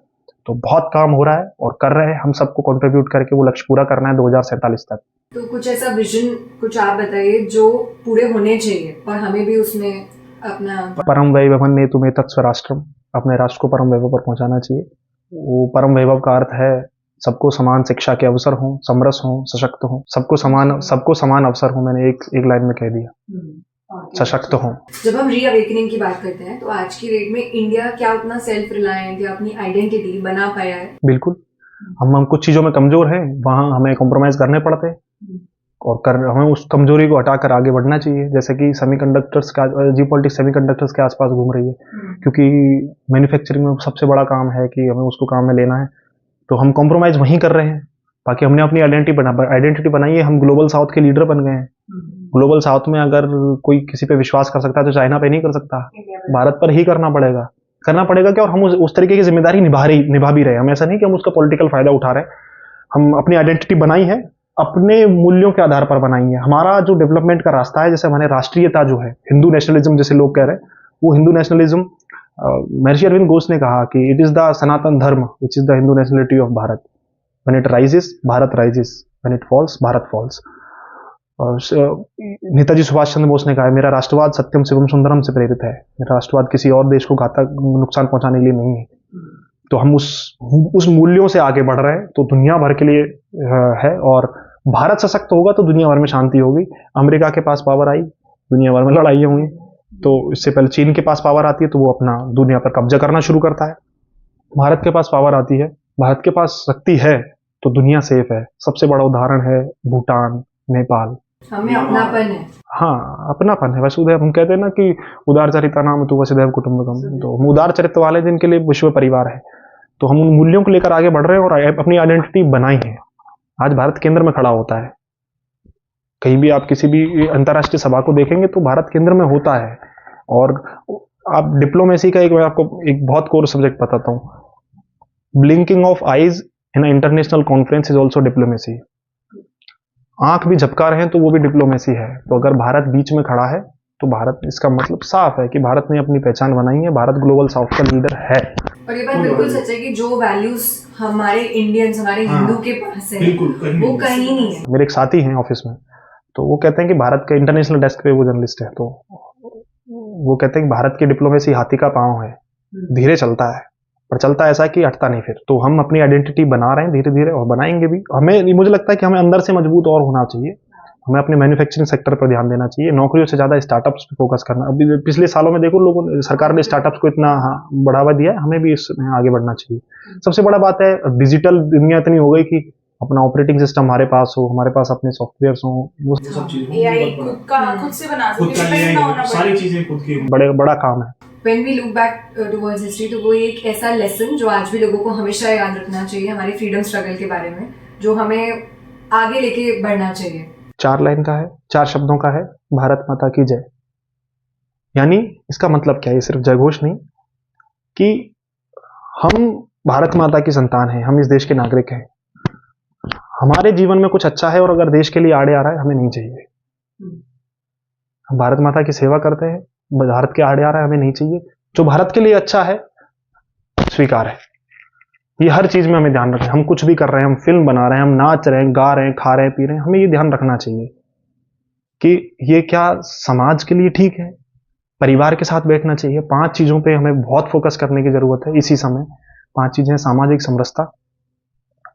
Speaker 1: तो बहुत काम हो रहा है और कर रहे हैं, हम सबको कंट्रीब्यूट करके वो लक्ष्य पूरा करना है 2047 तक।
Speaker 2: तो कुछ ऐसा विजन कुछ आप बताइए जो पूरे होने चाहिए और हमें भी उसमें अपना
Speaker 1: परम वैभवन ने तुम्हें तत्स्वराष्ट्रम, अपने राष्ट्र को परम वैभव पर पहुंचाना चाहिए। वो परम वैभव का अर्थ है सबको समान शिक्षा के अवसर हों, समरस हों, सशक्त हों, सबको समान अवसर हों। मैंने एक लाइन में कह दिया, सशक्त हों।
Speaker 2: जब हम रीअवेकनिंग की बात करते हैं तो आज की डेट में इंडिया क्या उतना सेल्फ रिलायंट या अपनी आइडेंटिटी बना पाया है?
Speaker 1: बिल्कुल, हम कुछ चीज़ों में कमज़ोर हैं, वहाँ हमें कॉम्प्रोमाइज़ करने पड़ते हैं और हमें उस कमज़ोरी को हटाकर आगे बढ़ना चाहिए। जैसे कि सेमीकंडक्टर्स का जियोपॉलिटिक्स सेमीकंडक्टर्स के आसपास घूम रही है, क्योंकि मैन्युफैक्चरिंग में सबसे बड़ा काम है कि हमें उसको काम में लेना है, तो हम कॉम्प्रोमाइज़ वहीं कर रहे हैं। बाकी हमने अपनी आइडेंटिटी बनाई है, हम ग्लोबल साउथ के लीडर बन गए हैं। ग्लोबल साउथ में अगर कोई किसी पे विश्वास कर सकता है तो चाइना पे नहीं कर सकता, भारत पर ही करना पड़ेगा क्या। और हम उस तरीके की जिम्मेदारी निभा भी रहे हैं। हम ऐसा नहीं कि हम उसका पॉलिटिकल फायदा उठा रहे हैं। हम अपनी आइडेंटिटी बनाई है, अपने मूल्यों के आधार पर बनाई है। हमारा जो डेवलपमेंट का रास्ता है, जैसे हमारे राष्ट्रीयता जो है, हिंदू नेशनलिज्म जैसे लोग कह रहे हैं, वो हिंदू नेशनलिज्म, महर्षि अरविंद घोष ने कहा कि it is the Sanatan Dharma which is the Hindu nationality of Bharat. When it rises Bharat rises, when it falls Bharat falls. Netaji Subhash Chandra Bose ने कहा है, मेरा राष्ट्रवाद सत्यम शिवम सुंदरम से प्रेरित है। मेरा राष्ट्रवाद किसी और देश को घातक नुकसान पहुंचाने के लिए नहीं है। तो हम उस मूल्यों से आगे बढ़ रहे हैं, तो दुनिया भर के लिए है। और भारत सशक्त होगा तो दुनिया भर में शांति होगी। अमेरिका के पास पावर आई, दुनिया भर में लड़ाइयाँ हुई। तो इससे पहले चीन के पास पावर आती है तो वो अपना दुनिया पर कब्जा करना शुरू करता है। भारत के पास पावर आती है, भारत के पास शक्ति है तो दुनिया सेफ है। सबसे बड़ा उदाहरण है भूटान, नेपाल।
Speaker 2: हमें अपनापन है।
Speaker 1: हाँ, अपनापन है। वसुधैव, हम कहते हैं ना कि उदार चरिता नाम तो वसुधैव कुटुंबकम। तो हम उदार चरित्र वाले जिनके लिए विश्व परिवार है, तो हम उन मूल्यों को लेकर आगे बढ़ रहे हैं और अपनी आइडेंटिटी बनाई है। आज भारत केंद्र में खड़ा होता है। कहीं भी आप किसी भी अंतर्राष्ट्रीय सभा को देखेंगे तो भारत केंद्र में होता है। और आप डिप्लोमेसी का मैं आपको एक बहुत कोर सब्जेक्ट बताता हूँ। Blinking of eyes in international conference is also diplomacy. आंख भी झपका रहे हैं तो वो भी डिप्लोमेसी है। तो अगर भारत बीच में खड़ा है तो भारत, इसका मतलब साफ है कि भारत ने अपनी पहचान बनाई है, भारत ग्लोबल साउथ का लीडर है।
Speaker 2: और ये बात बिल्कुल सच है कि जो वैल्यूज हमारे इंडियंस, हमारे हिंदू के पास है, वो कहीं नहीं है।
Speaker 1: मेरे एक साथी हैं ऑफिस में, तो वो कहते हैं कि भारत के इंटरनेशनल डेस्क पे वो जर्नलिस्ट है, तो वो कहते हैं कि भारत की डिप्लोमेसी हाथी का पांव है, धीरे चलता है पर चलता ऐसा कि हटता नहीं फिर। तो हम अपनी आइडेंटिटी बना रहे हैं धीरे धीरे और बनाएंगे भी। मुझे लगता है कि हमें अंदर से मजबूत और होना चाहिए। हमें अपने मैन्युफैक्चरिंग सेक्टर पर ध्यान देना चाहिए, नौकरियों से ज्यादा स्टार्टअप्स पे फोकस करना। अभी पिछले सालों में देखो, लोगों ने, सरकार ने स्टार्टअप्स को इतना बढ़ावा दिया है, हमें भी इसमें आगे बढ़ना चाहिए। सबसे बड़ा बात है, डिजिटल दुनिया इतनी हो गई कि अपना ऑपरेटिंग सिस्टम हमारे पास हो, हमारे पास अपने सॉफ्टवेयर हो, वो
Speaker 4: सब चीजें
Speaker 3: एआई खुद से बना सकते,
Speaker 4: सारी चीजें खुद की।
Speaker 1: बड़ा काम है।
Speaker 2: When we look back towards history, तो वो एक ऐसा लेसन जो आज भी लोगों को हमेशा याद रखना चाहिए हमारे फ्रीडम स्ट्रगल के बारे में, जो हमें आगे लेके बढ़ना चाहिए।
Speaker 1: 4 लाइन का है, 4 शब्दों का है, भारत माता की जय। यानी इसका मतलब क्या है? ये सिर्फ जयघोष नहीं कि हम भारत माता की संतान हैं, हम इस देश के नागरिक हैं। हमारे जीवन में कुछ अच्छा है और अगर देश के लिए आड़े आ रहा है, हमें नहीं चाहिए। हम भारत माता की सेवा करते हैं, भारत के आड़े आ रहा है, हमें नहीं चाहिए। जो भारत के लिए अच्छा है स्वीकार है। ये हर चीज में हमें ध्यान रखें। हम कुछ भी कर रहे हैं, हम फिल्म बना रहे हैं, हम नाच रहे हैं, गा रहे हैं, खा रहे हैं, पी रहे हैं, हमें ये ध्यान रखना चाहिए कि ये क्या समाज के लिए ठीक है। परिवार के साथ बैठना चाहिए। 5 चीजों पे हमें बहुत फोकस करने की जरूरत है इसी समय। 5 चीजें: सामाजिक समरसता,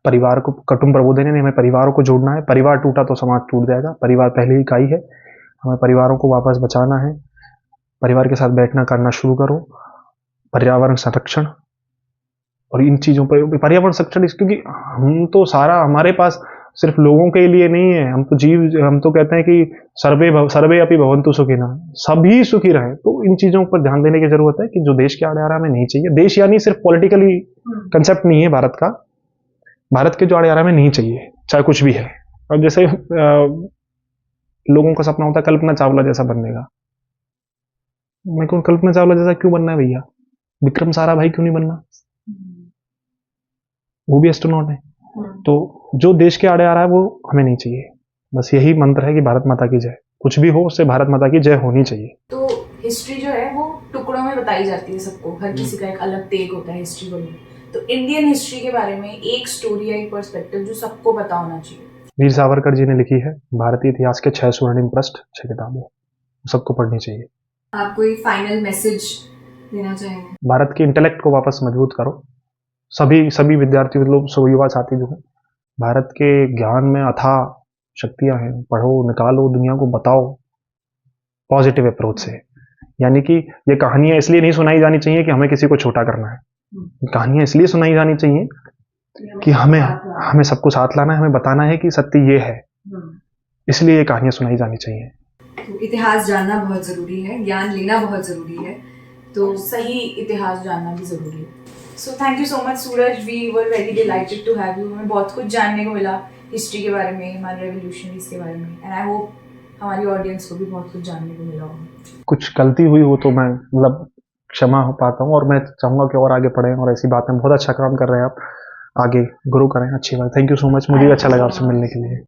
Speaker 1: परिवार को कुटुंब प्रबोधन, हमें परिवारों को जोड़ना है। परिवार टूटा तो समाज टूट जाएगा। परिवार पहले ही इकाई है, हमें परिवारों को वापस बचाना है। परिवार के साथ बैठना करना शुरू करो। पर्यावरण संरक्षण, और इन चीजों पर पर्यावरण संरक्षण, क्योंकि हम तो सारा हमारे पास सिर्फ लोगों के लिए नहीं है। हम तो कहते हैं कि सर्वे अपि भवन्तु सुखिनः, सभी सुखी रहे। तो इन चीजों पर ध्यान देने की जरूरत है कि जो देश के आड़े आ रहा है हमें नहीं चाहिए। देश यानी सिर्फ पॉलिटिकली कंसेप्ट नहीं है भारत का। भारत के जो आड़े आ रहा है हमें नहीं चाहिए, चाहे कुछ भी है। और जैसे लोगों का सपना होता है कल्पना चावला जैसा बनने का। मेरे को कल्पना चावला जैसा क्यों बनना है भैया? विक्रम साराभाई क्यों नहीं बनना? वो भी एस्ट्रोनॉट है। तो जो देश के आड़े आ रहा है वो हमें नहीं चाहिए। बस यही मंत्र है कि भारत माता की जय। कुछ भी हो उससे भारत माता की जय होनी चाहिए।
Speaker 3: तो हिस्ट्री जो है वो टुकड़ों में बताई जाती है सबको, हर किसी का एक अलग टेक होता है हिस्ट्री को लेकर। तो इंडियन हिस्ट्री के बारे में एक स्टोरी या एक पर्सपेक्टिव जो सबको पता होना चाहिए।
Speaker 1: वीर सावरकर जी ने लिखी है भारतीय इतिहास के 6 स्वर्णिम पृष्ठ, 6 किताबें, सबको पढ़नी चाहिए।
Speaker 2: आप कोई फाइनल मैसेज देना चाहेंगे?
Speaker 1: भारत के इंटेलेक्ट को वापस मजबूत करो। सभी विद्यार्थी लोग, सभी युवा साथी जो हैं, भारत के ज्ञान में अथाह शक्तियां हैं, पढ़ो, निकालो, दुनिया को बताओ पॉजिटिव अप्रोच से। यानी कि ये कहानियां इसलिए नहीं सुनाई जानी चाहिए कि हमें किसी को छोटा करना है। कहानियां इसलिए सुनाई जानी चाहिए कि हमें सबको साथ लाना है, हमें बताना है कि सत्य ये है, इसलिए ये कहानियां सुनाई जानी चाहिए।
Speaker 2: तो इतिहास जानना बहुत जरूरी है, ज्ञान लेना बहुत जरूरी है, तो
Speaker 3: सही इतिहास जानना भी जरूरी है। So thank you so much Suraj, we were very delighted to have you. हमें बहुत कुछ जानने को मिला हिस्ट्री के बारे में, हमारे रेवोल्यूशनरीज के बारे में, एंड आई होप हमारी ऑडियंस को भी बहुत कुछ जानने को मिला होगा।
Speaker 1: कुछ गलती हुई हो तो मैं मतलब क्षमा हो पाता हूँ, और मैं चाहूँगा कि और आगे पढ़ें और ऐसी बातें, बहुत अच्छा काम कर रहे हैं आप, आगे ग्रो करें, अच्छी बात। थैंक यू सो मच, मुझे भी अच्छा लगा आपसे मिलने के लिए।